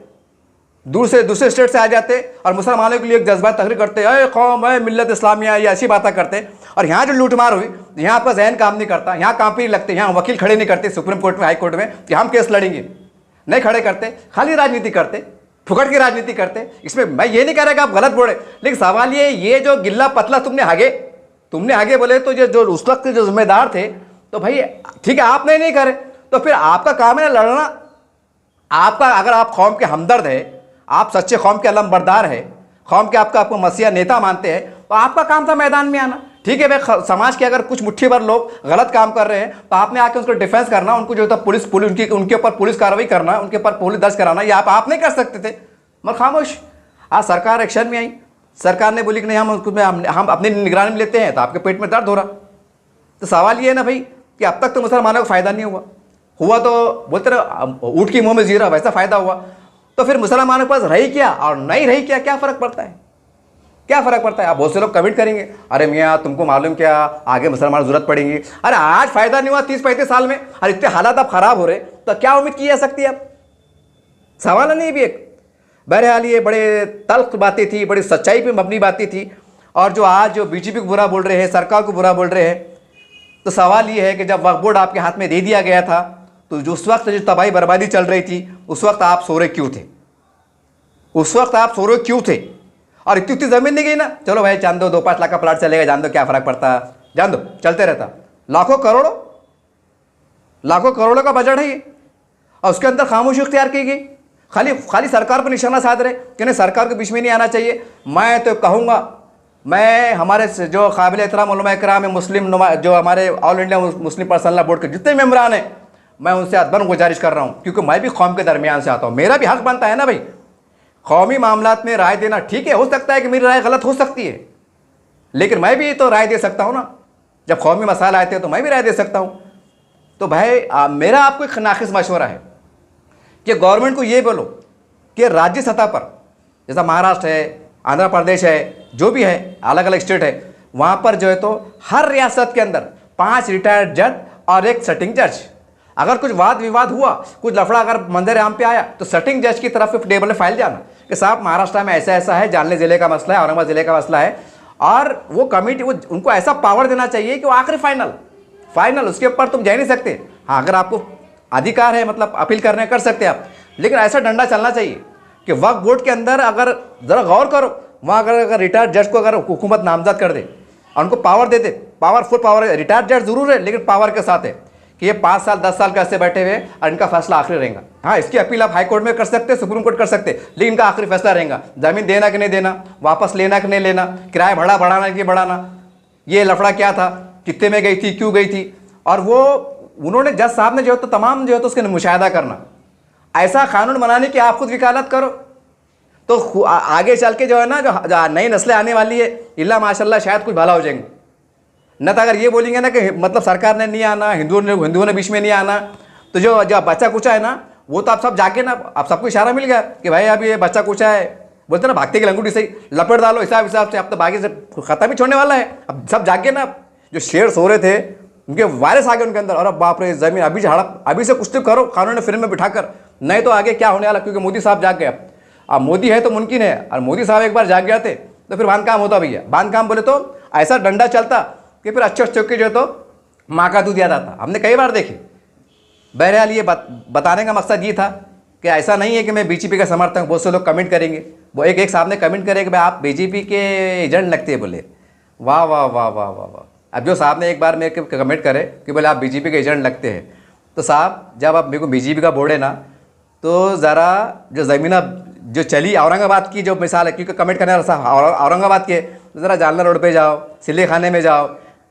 दूर से दूसरे स्टेट से आ जाते और मुसलमानों के लिए एक जज्बा तहरीर करते, अरे कौम है मिल्लत इस्लामिया, ये ऐसी बातें करते। और यहाँ जो लूटमार हुई, यहाँ आपका जहन काम नहीं करता, यहाँ कापी नहीं लगते, यहाँ वकील खड़े नहीं करते सुप्रीम कोर्ट में, हाई कोर्ट में कि हम केस लड़ेंगे, नहीं खड़े करते, खाली राजनीति करते, फुकट की राजनीति करते। इसमें मैं ये नहीं कह रहा कि आप गलत बोले, लेकिन सवाल ये जो गिल्ला पतला तुमने आगे बोले, तो जो उस वक्त के जो जिम्मेदार थे, तो भाई ठीक है आपने नहीं करे, तो फिर आपका काम है लड़ना। आपका अगर आप कौम के हमदर्द है, आप सच्चे कौम के अलमबरदार है, कौम के आपको मसीहा नेता मानते हैं, तो आपका काम था मैदान में आना। ठीक है भाई, समाज के अगर कुछ मुट्ठी भर लोग गलत काम कर रहे हैं तो आपने आके उसको डिफेंस करना, उनको जो था पुलिस उनके ऊपर पुलिस कार्रवाई करना, उनके ऊपर पुलिस दर्ज कराना, ये आप नहीं कर सकते थे, मगर खामोश। आज सरकार एक्शन में आई, सरकार ने बोली कि नहीं हम अपनी निगरानी में लेते हैं, तो आपके पेट में दर्द हो रहा। तो सवाल ये है ना भाई कि अब तक तो मुसलमानों को फ़ायदा नहीं हुआ तो बोलते रहे ऊँट की मुँह में जीरा, वैसा फ़ायदा हुआ। तो फिर मुसलमानों के पास रही क्या और नहीं रही क्या फ़र्क पड़ता है? क्या फ़र्क पड़ता है? आप बहुत से लोग कमेंट करेंगे, अरे मियाँ तुमको मालूम क्या, आगे मुसलमान ज़रूरत पड़ेगी। अरे आज फ़ायदा नहीं हुआ 30-35 साल में, और इतने हालात अब ख़राब हो रहे, तो क्या उम्मीद की जा सकती है? अब सवाल नहीं भी एक। बहरहाल ये बड़े तल्ख बातें थी, बड़ी सच्चाई पे मबनी बातें थी। और जो आज जो बीजेपी को बुरा बोल रहे हैं, सरकार को बुरा बोल रहे हैं, तो सवाल ये है कि जब वक्फ बोर्ड आपके हाथ में दे दिया गया था, तो जो उस वक्त जो तबाही बर्बादी चल रही थी, उस वक्त आप सो रहे क्यों थे? उस वक्त आप सो रहे क्यों थे? और इतनी ज़मीन नहीं गई ना, चलो भाई जान दो, 2-5 लाख का प्लाट चलेगा, जान दो क्या फ़र्क पड़ता, जान दो, चलते रहता। लाखों करोड़ों का बजट है ये, और उसके अंदर खामोशी इख्तियार की गई। खाली सरकार पर निशाना साध रहे कि नहीं सरकार के बीच में नहीं आना चाहिए। मैं तो कहूँगा, मैं हमारे जो काबिल एहतराम उलमा इकराम है, मुस्लिम जो हमारे all India Muslim personal law board के जितने मेम्बरान हैं, मैं उनसे अदबन गुजारिश कर रहा हूँ, क्योंकि मैं भी कौम के दरमियान से आता हूँ, मेरा भी हक बनता है ना भाई कौमी मामलात में राय देना। ठीक है, हो सकता है कि मेरी राय गलत हो सकती है, लेकिन मैं भी तो राय दे सकता हूँ ना। जब कौमी मसाला आते हैं तो मैं भी राय दे सकता हूँ। तो भाई मेरा आपको एक नाखिस मशवरा है कि गवर्नमेंट को ये बोलो कि राज्य सतह पर, जैसा महाराष्ट्र है, आंध्र प्रदेश है, जो भी है अलग अलग स्टेट है, वहाँ पर जो है तो हर रियासत के अंदर 5 रिटायर्ड जज और 1 सिटिंग जज। अगर कुछ वाद विवाद हुआ, कुछ लफड़ा अगर मंजर आम पे आया, तो सिटिंग जज की तरफ टेबल में फाइल जाना कि साहब महाराष्ट्र में ऐसा ऐसा है, जानले ज़िले का मसला है, औरंगाबाद ज़िले का मसला है, और वो कमेटी उनको ऐसा पावर देना चाहिए कि वो आखिरी फाइनल उसके ऊपर तुम जा नहीं सकते। हाँ, अगर आपको अधिकार है, मतलब अपील करने कर सकते हैं आप, लेकिन ऐसा डंडा चलना चाहिए कि वक्फ बोर्ड के अंदर अगर ज़रा गौर करो, वहाँ अगर रिटायर्ड जज को अगर हुकूमत नामजद कर दे और उनको पावर दे दे, पावरफुल पावर है, रिटायर्ड जज जरूर है लेकिन पावर के साथ है कि ये 5 साल 10 साल कैसे बैठे हुए और इनका फैसला आखिरी रहेगा। हाँ, इसकी अपील आप हाई कोर्ट में कर सकते हैं, सुप्रीम कोर्ट कर सकते हैं, लेकिन इनका आखिरी फैसला रहेगा, ज़मीन देना कि नहीं देना, वापस लेना कि नहीं लेना, किराया भाड़ा बढ़ाना कि बढ़ाना, ये लफड़ा क्या था, कितने में गई थी, क्यों गई थी। और वो उन्होंने जज साहब ने जो है तो तमाम जो है तो उसके मुशाहिदा करना, ऐसा कानून बनाने की आप खुद वकालत करो, तो आगे चल के जो है ना, जो नई नस्लें आने वाली है, इल्ला माशाल्लाह शायद कुछ भला हो जाएंगे। न तो अगर ये बोलेंगे ना कि मतलब सरकार ने नहीं आना, हिंदुओं ने बीच में नहीं आना, तो जो बच्चा कुचा है ना, वो तो आप सब जाके ना, आप सबको इशारा मिल गया कि भाई अब ये बच्चा कुचा है, बोलते ना भागते की लंगूटी से लपेट डालो, हिसाब हिसाब से अब तो बाकी से खत्म ही छोड़ने वाला है। अब सब जागे ना, जो शेर सो रहे थे उनके वायरस आ गए उनके अंदर, और अब बाप रे जमीन अभी से हड़प, अभी से कुछ तो करो कानून ने फिर में बिठाकर, नहीं तो आगे क्या होने वाला, क्योंकि मोदी साहब जाग गए। अब मोदी है तो मुमकिन है, और मोदी साहब एक बार जाग गए थे तो फिर बांध काम होता भैया। बांध काम बोले तो ऐसा डंडा चलता कि फिर अच्छे अच्छे के जो तो माँ का दूध याद आता, हमने कई बार देखे। बहरहाल ये बताने का मकसद ये था कि ऐसा नहीं है कि मैं बीजेपी का समर्थक हूँ। बहुत से लोग कमेंट करेंगे, वो एक साहब ने कमेंट करे कि भाई आप बीजेपी के एजेंट लगते हैं, बोले वाह वाह वाह वाह वाह वाह। अब जो साहब ने एक बार मेरे को कमेंट करे कि बोले आप बीजेपी के एजेंट लगते हैं, तो साहब जब आप मेरे को बीजेपी का बोर्ड है ना, तो ज़रा जो ज़मीन जो चली औरंगाबाद की जो मिसाल है, क्योंकि कमेंट करने वाला साहब औरंगाबाद के, तो ज़रा जालना रोड पे जाओ, सिले खाने में जाओ,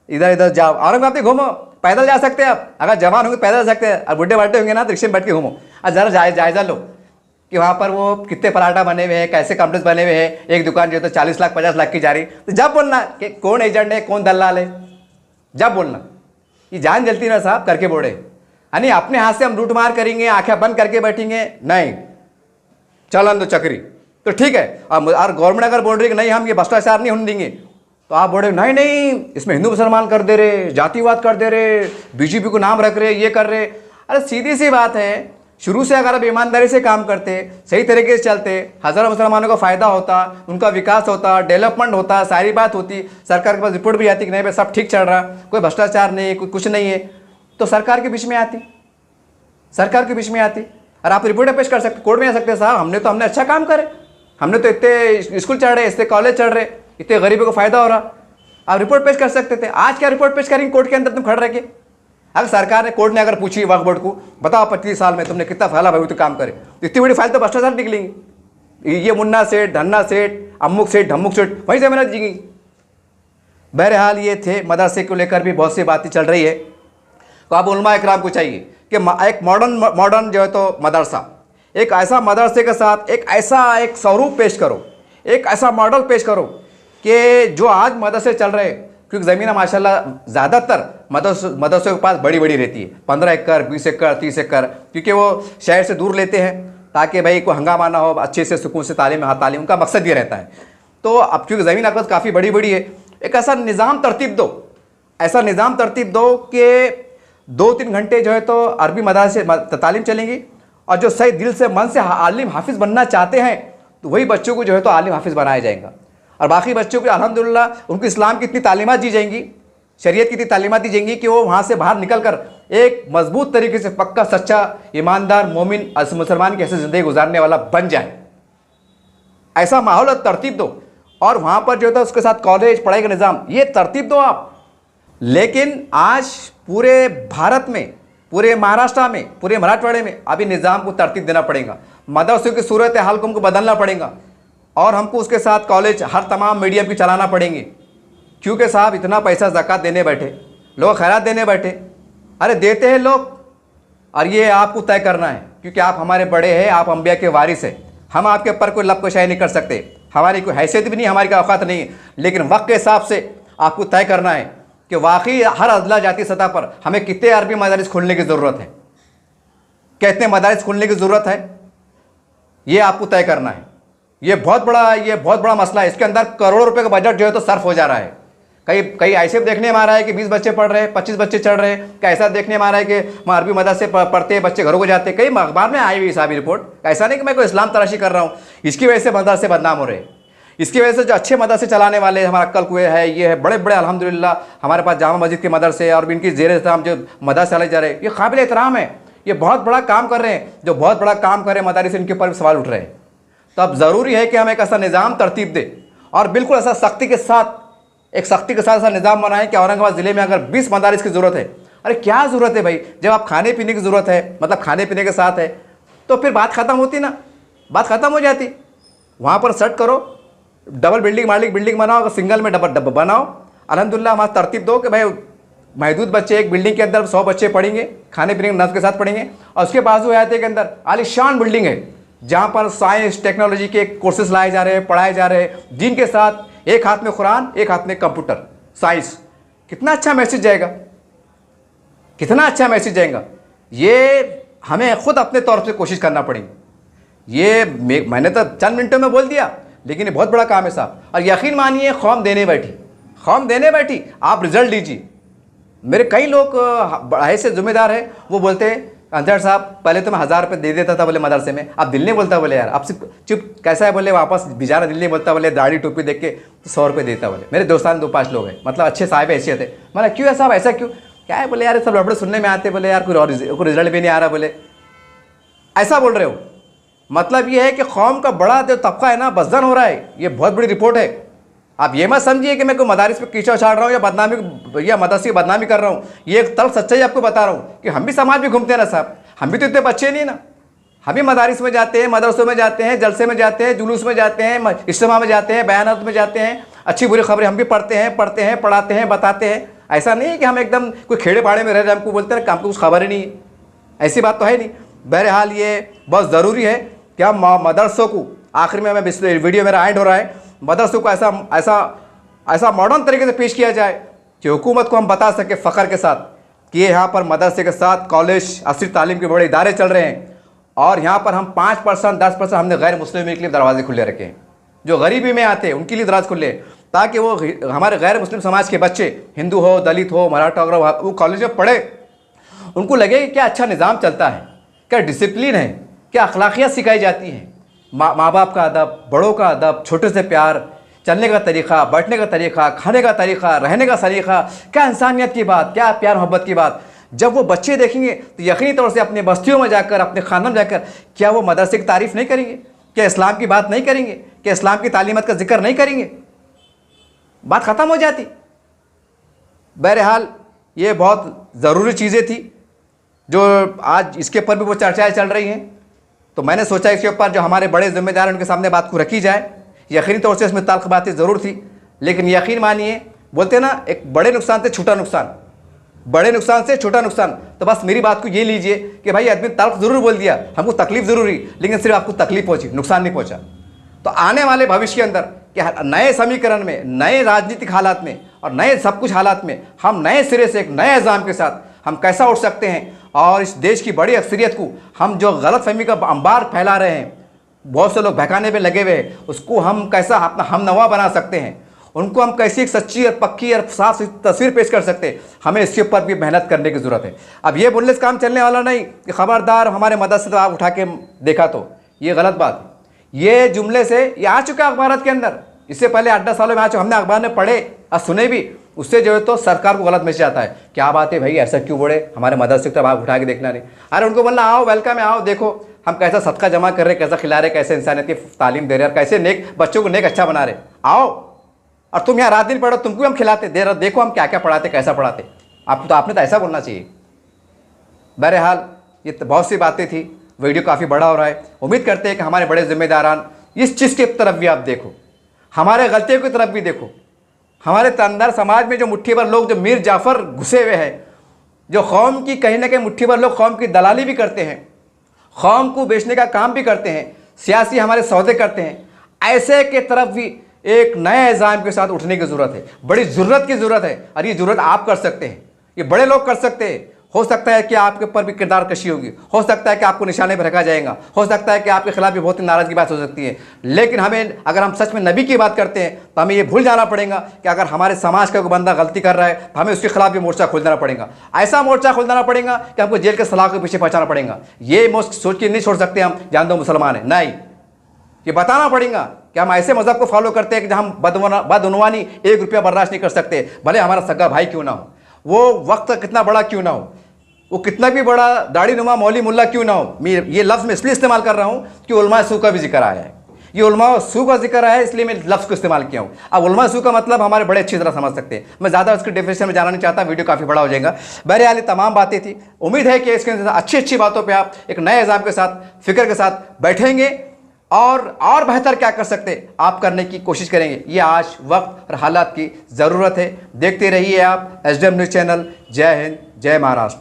इधर इधर जाओ, औरंगाबाद में घूमो, पैदल जा सकते हैं आप, अगर जवान होंगे पैदल जा सकते हैं, और बुढ़े बाटे होंगे ना तो रिक्शे में बैठ के घूमो, और ज़रा जायज़ा लो कि वहाँ पर वो कितने पराठा बने हुए हैं, कैसे कॉम्प्लेक्स बने हुए हैं। एक दुकान जो तो 40 लाख 50 लाख की जा रही, तो जब बोलना कि कौन एजेंट है कौन दलाल है, जब बोलना। ये जान जलती ना साहब करके बोले, यानी अपने हाथ से हम लूट मार करेंगे, आंखें बंद करके बैठेंगे, नहीं चलन दो चक्री तो ठीक है। और गवर्नमेंट अगर बोल रही है कि नहीं हम ये भ्रष्टाचार नहीं होने देंगे, तो आप बोल रहे नहीं नहीं इसमें हिंदू मुसलमान कर दे रहे, जातिवाद कर दे रहे, बीजेपी को नाम रख रहे, ये कर रहे। अरे सीधी सी बात है, शुरू से अगर आप ईमानदारी से काम करते, सही तरीके से चलते, हज़ारों मुसलमानों का फ़ायदा होता, उनका विकास होता, डेवलपमेंट होता, सारी बात होती, सरकार के पास रिपोर्ट भी आती कि नहीं भाई सब ठीक चल रहा, कोई भ्रष्टाचार नहीं है, कोई कुछ नहीं है, तो सरकार के बीच में आती, सरकार के बीच में आती और आप रिपोर्टें पेश कर सकते, कोर्ट में आ सकते साहब हमने अच्छा काम करे, हमने तो इतने स्कूल चढ़ रहे, इतने कॉलेज चढ़ रहे, इतने गरीबों को फ़ायदा हो रहा, आप रिपोर्ट पेश कर सकते थे। आज क्या रिपोर्ट पेश करेंगे कोर्ट के अंदर तुम खड़े रह के? अगर सरकार ने कोर्ट ने अगर पूछी वक्फ बोर्ड को, बताओ 25 साल में तुमने कितना फैला भाई तो काम करे, तो इतनी बड़ी फाइल तो भ्रष्टाचार निकलेंगी। ये मुन्ना सेठ, धन्ना सेठ, अमुक सेठ, ढमुक सेठ, वहीं से मेहनत जीगी। बहरहाल ये थे, मदरसे को लेकर भी बहुत सी बातें चल रही है। तो अब उलमा इकराम को चाहिए कि एक मॉडर्न जो है तो मदरसा, एक ऐसा मदरसे के साथ एक ऐसा एक स्वरूप पेश करो, एक ऐसा मॉडल पेश करो कि जो आज मदरसे चल रहे हैं, क्योंकि ज़मीन माशाल्लाह ज़्यादातर मदरसों के पास बड़ी बड़ी रहती है, 15 एकड़ 20 एकड़ 30 एकड़, क्योंकि वो शहर से दूर लेते हैं ताकि भाई कोई हंगामा ना हो, अच्छे से सुकून से तालीम उनका मकसद ये रहता है। तो अब क्योंकि ज़मीन आपके पास काफ़ी बड़ी बड़ी है, एक ऐसा निज़ाम तरतीब दो, ऐसा निज़ाम तरतीब दो कि 2-3 घंटे जो है तो अरबी मदरसे तालीम चलेंगी, और जो सही दिल से मन से आलिम हाफिज़ बनना चाहते हैं तो वही बच्चों को जो है तो आलिम हाफिज़ बनाया जाएगा, और बाकी बच्चों को अल्हम्दुलिल्लाह उनको इस्लाम की इतनी तालीमात दी जाएंगी, शरीयत की इतनी तालीमात दी जाएंगी कि वो वहाँ से बाहर निकल कर एक मजबूत तरीके से पक्का सच्चा ईमानदार मोमिन मुसलमान की ऐसी ज़िंदगी गुजारने वाला बन जाए। ऐसा माहौल और तरतीब दो, और वहाँ पर जो है उसके साथ कॉलेज पढ़ाई का निज़ाम ये तरतीब दो आप। लेकिन आज पूरे भारत में, पूरे महाराष्ट्र में, पूरे मराठवाड़े में अभी निज़ाम को तरतीब देना पड़ेगा, मदरसों की सूरत हाल को हमको बदलना पड़ेगा, और हमको उसके साथ कॉलेज हर तमाम मीडियम की चलाना पड़ेंगे। क्योंकि साहब इतना पैसा ज़कात देने बैठे, लोग खैरात देने बैठे, अरे देते हैं लोग, और ये आपको तय करना है क्योंकि आप हमारे बड़े हैं, आप अंबिया के वारिस हैं, हम आपके ऊपर कोई लपकुशाई नहीं कर सकते, हमारी कोई हैसियत भी नहीं, हमारी कोई औकात नहीं है, लेकिन वक्त के हिसाब से आपको तय करना है कि वाकई हर अदला जाती सतह पर हमें कितने अरबी मदारिस खोलने की ज़रूरत है, कितने मदारिस खोलने की ज़रूरत है, ये आपको तय करना है। ये बहुत बड़ा मसला है, इसके अंदर करोड़ों रुपए का बजट जो है तो सर्फ हो जा रहा है। कई ऐसे देखने में आ रहा है कि 20 बच्चे पढ़ रहे हैं, 25 बच्चे चढ़ रहे हैं, कैसा देखने में आ रहा है कि अरबी मदरसे पढ़ते हैं बच्चे घरों को जाते हैं। कई अखबार में आई हुई साहब रिपोर्ट, ऐसा नहीं कि मैं कोई इस्लाम तराशी कर रहा हूँ, इसकी वजह से मदरसे बदनाम हो रहे हैं, इसकी वजह से जो अच्छे मदरसे चलाने वाले हमारा अक्कल कुएं है, ये है बड़े बड़े अल्हम्दुलिल्लाह हमारे पास जामा मस्जिद के मदरसे और इनकी ज़ेर एहतराम जो मदरसे चलाए जा रहे हैं, ये काबिल एहतराम है, ये बहुत बड़ा काम कर रहे हैं। जो बहुत बड़ा काम कर रहे हैं मदारिस, इनके ऊपर सवाल उठ रहे हैं। तो अब ज़रूरी है कि हम एक ऐसा निज़ाम तरतीब दें और बिल्कुल ऐसा सख्ती के साथ ऐसा निज़ाम बनाएं कि औरंगाबाद ज़िले में अगर 20 मदारिस की ज़रूरत है, अरे क्या ज़रूरत है भाई, जब आप खाने पीने की ज़रूरत है, मतलब खाने पीने के साथ है, तो फिर बात ख़त्म होती ना, बात ख़त्म हो जाती। वहाँ पर सेट करो, डबल बिल्डिंग बनाओ, अगर सिंगल में डबल बनाओ, अल्हम्दुलिल्लाह वहाँ तरतीब दो कि भाई महदूद बच्चे एक बिल्डिंग के अंदर 100 बच्चे पढ़ेंगे, खाने पीने के नफ्स के साथ पढ़ेंगे, और उसके बाजू आयते के अंदर आलीशान बिल्डिंग है जहाँ पर साइंस टेक्नोलॉजी के कोर्सेज लाए जा रहे हैं, पढ़ाए जा रहे हैं, जिनके साथ एक हाथ में कुरान एक हाथ में कंप्यूटर साइंस। कितना अच्छा मैसेज जाएगा, कितना अच्छा मैसेज जाएगा। ये हमें खुद अपने तौर से कोशिश करना पड़ेगी। ये मैंने तो चंद मिनटों में बोल दिया, लेकिन ये बहुत बड़ा काम है साहब। और यकीन मानिए कौम देने बैठी, आप रिजल्ट लीजिए। मेरे कई लोग ऐसे जिम्मेदार हैं, वो बोलते हैं अंजर साहब पहले तो मैं 1000 रुपये दे देता था बोले मदरसे में, अब दिल नहीं बोलता बोले यार, अब सिर्फ चुप कैसा है बोले वापस भिजाना दिल नहीं बोलता बोले, दाढ़ी टोपी देख के तो 100 रुपये देता बोले। मेरे दोस्तान 2-5 लोग हैं, मतलब अच्छे साहिब हैसियत है। मैंने क्यों है साहब ऐसा क्यों, क्या है बोले यार सब लफड़े सुनने में आते बोले यार, कोई रिजल्ट भी नहीं आ रहा बोले, ऐसा बोल रहे हो। मतलब ये है कि कौम का बड़ा जो तबका है ना बदजन हो रहा है, ये बहुत बड़ी रिपोर्ट है। आप ये मत समझिए कि मैं कोई मदारिस पे कीचड़ उछाल रहा हूँ या बदनामी या मदरसे की बदनामी कर रहा हूँ, ये एक तल्ख सच्चाई आपको बता रहा हूँ कि हम भी समाज में घूमते हैं ना साहब, हम भी तो इतने बच्चे नहीं ना, हम भी मदारिस में जाते हैं, मदरसों में जाते हैं, जलसे में जाते हैं, जुलूस में जाते हैं, इज्तिमा में जाते हैं, बयानात में जाते हैं, अच्छी बुरी खबरें हम भी पढ़ते हैं, पढ़ाते हैं, बताते हैं। ऐसा नहीं है कि हम एकदम कोई खेड़े पाड़े में रह रहे, हमको बोलते हैं कि हमको कुछ खबर ही नहीं है, ऐसी बात तो है नहीं। बहरहाल ये बहुत ज़रूरी है कि हम मदरसों को, आखिर में मैं वीडियो मेरा एंड हो रहा है, मदरसों को ऐसा मॉडर्न तरीके से पेश किया जाए कि हुकूमत को हम बता सके फ़ख्र के साथ कि ये यहाँ पर मदरसे के साथ कॉलेज असली तालीम के बड़े इदारे चल रहे हैं, और यहाँ पर हम 5% 10% हमने गैर मुस्लिम के लिए दरवाजे खुले रखे हैं, जो गरीबी में आते हैं उनके लिए दरवाजे खुले, ताकि वो हमारे गैर मुस्लिम समाज के बच्चे, हिंदू हो, दलित हो, मराठा वगैरह, वो कॉलेज में पढ़े, उनको लगे कि क्या अच्छा निज़ाम चलता है, क्या डिसिप्लिन है, क्या अखलाकियात सिखाई जाती हैं, माँ बाप का अदब, बड़ों का अदब, छोटे से प्यार, चलने का तरीक़ा, बैठने का तरीक़ा, खाने का तरीक़ा, रहने का सलीक़ा, क्या इंसानियत की बात, क्या प्यार मोहब्बत की बात। जब वो बच्चे देखेंगे तो यकीनी तौर से अपने बस्तियों में जाकर, अपने खानों में जाकर, क्या वो मदरसे की तारीफ़ नहीं करेंगे, क्या इस्लाम की बात नहीं करेंगे, क्या इस्लाम की तालीमत का जिक्र नहीं करेंगे, बात ख़त्म हो जाती। बहरहाल ये बहुत ज़रूरी चीज़ें थी जो आज इसके ऊपर भी वो चर्चाएँ चल रही हैं, तो मैंने सोचा इसके ऊपर जो हमारे बड़े ज़िम्मेदार हैं उनके सामने बात को रखी जाए। यकीनी तौर से इसमें तल्ख़ बातें ज़रूर थी, लेकिन यकीन मानिए, बोलते ना एक बड़े नुकसान से छोटा नुकसान, बड़े नुकसान से छोटा नुकसान। तो बस मेरी बात को ये लीजिए कि भाई आदमी तल्ख़ ज़रूर बोल दिया, हमको तकलीफ़ ज़रूर हुई, लेकिन सिर्फ आपको तकलीफ़ पहुँची, नुकसान नहीं पहुँचा। तो आने वाले भविष्य के अंदर कि नए समीकरण में, नए राजनीतिक हालात में और नए सब कुछ हालात में हम नए सिरे से एक नए निज़ाम के साथ हम कैसा उठ सकते हैं, और इस देश की बड़ी अक्सरियत को हम जो गलत फहमी का अंबार फैला रहे हैं, बहुत से लोग बहकाने पे लगे हुए हैं, उसको हम कैसा अपना हमनवा बना सकते हैं, उनको हम कैसी एक सच्ची और पक्की और साफ तस्वीर पेश कर सकते हैं, हमें इसके ऊपर भी मेहनत करने की ज़रूरत है। अब ये बोलने से काम चलने वाला नहीं कि ख़बरदार हमारे मदद से तो आप उठा के देखा, तो ये गलत बात है। ये जुमले से ये आ चुका है अखबार के अंदर, इससे पहले 8-10 सालों में आ चुका, हमने अखबार में पढ़े और सुने भी, उससे जो है तो सरकार को गलत मैसेज आता है, क्या बात है भाई ऐसा क्यों बोले, हमारे मदरसे तक आप उठा के देखना नहीं। अरे उनको बोलना आओ, वेलकम है, आओ देखो हम कैसा सदका जमा कर रहे, कैसा खिला रहे, कैसे इंसानियत की तालीम दे रहे, और कैसे नेक बच्चों को नेक अच्छा बना रहे, आओ और तुम यहाँ रात दिन पढ़ो, तुमको हम खिलाते दे रहे, देखो हम क्या क्या पढ़ाते, कैसा पढ़ाते। आपने तो ऐसा बोलना चाहिए। बहरहाल ये तो बहुत सी बातें थी, वीडियो काफ़ी बड़ा हो रहा है, उम्मीद करते हैं कि हमारे बड़े जिम्मेदारान इस चीज़ की तरफ भी आप देखो, हमारे गलतियों की तरफ भी देखो। हमारे अंदर समाज में जो मुट्ठी भर लोग, जो मीर जाफ़र घुसे हुए हैं, जो कौम की कहीं ना कहीं मुट्ठी भर लोग कौम की दलाली भी करते हैं, कौम को बेचने का काम भी करते हैं, सियासी हमारे सौदे करते हैं, ऐसे के तरफ भी एक नए निज़ाम के साथ उठने की ज़रूरत है, बड़ी ज़रूरत की ज़रूरत है। और ये ज़रूरत आप कर सकते हैं, ये बड़े लोग कर सकते हैं। हो सकता है कि आपके ऊपर भी किरदार कशी होगी, हो सकता है कि आपको निशाने पर रखा जाएगा, हो सकता है कि आपके खिलाफ भी बहुत ही नाराज़गी बात हो सकती है, लेकिन हमें, अगर हम सच में नबी की बात करते हैं तो हमें ये भूल जाना पड़ेगा कि अगर हमारे समाज का कोई बंदा गलती कर रहा है तो हमें उसके खिलाफ भी मोर्चा खोल देना पड़ेगा। ऐसा मोर्चा खोल देना पड़ेगा कि हमको जेल के सलाह के पीछे पहुँचाना पड़ेगा। ये सोच के नहीं छोड़ सकते हम जान दो मुसलमान है, नहीं, ये बताना पड़ेगा कि हम ऐसे मज़हब को फॉलो करते हैं कि जहाँ हम बदउनवानी 1 रुपया बर्दाश्त नहीं कर सकते, भले हमारा सगा भाई क्यों ना हो, वो वक्त कितना बड़ा क्यों ना हो, वो कितना भी बड़ा दाढ़ी नुमा मौली मुल्ला क्यों ना हो। मैं ये लफ्ज़ मैं इसलिए इस्तेमाल कर रहा हूँ कि उलमा सू का भी जिक्र आया है, ये उलमा सू का जिक्र आया है, इसलिए मैं लफ्ज़ को इस्तेमाल किया हूँ। अब उलमा सू का मतलब हमारे बड़े अच्छी तरह समझ सकते हैं, मैं ज़्यादा उसके डेफिनेशन में जाना नहीं चाहता, वीडियो काफ़ी बड़ा हो जाएगा। बहरहाल तमाम बातें थी, उम्मीद है कि इसके अंदर अच्छी बातों पर आप एक नए निज़ाम के साथ, फ़िक्र के साथ बैठेंगे और बेहतर क्या कर सकते आप करने की कोशिश करेंगे। ये आज वक्त और हालात की ज़रूरत है। देखते रहिए आप SDM न्यूज़ चैनल। जय हिंद, जय महाराष्ट्र।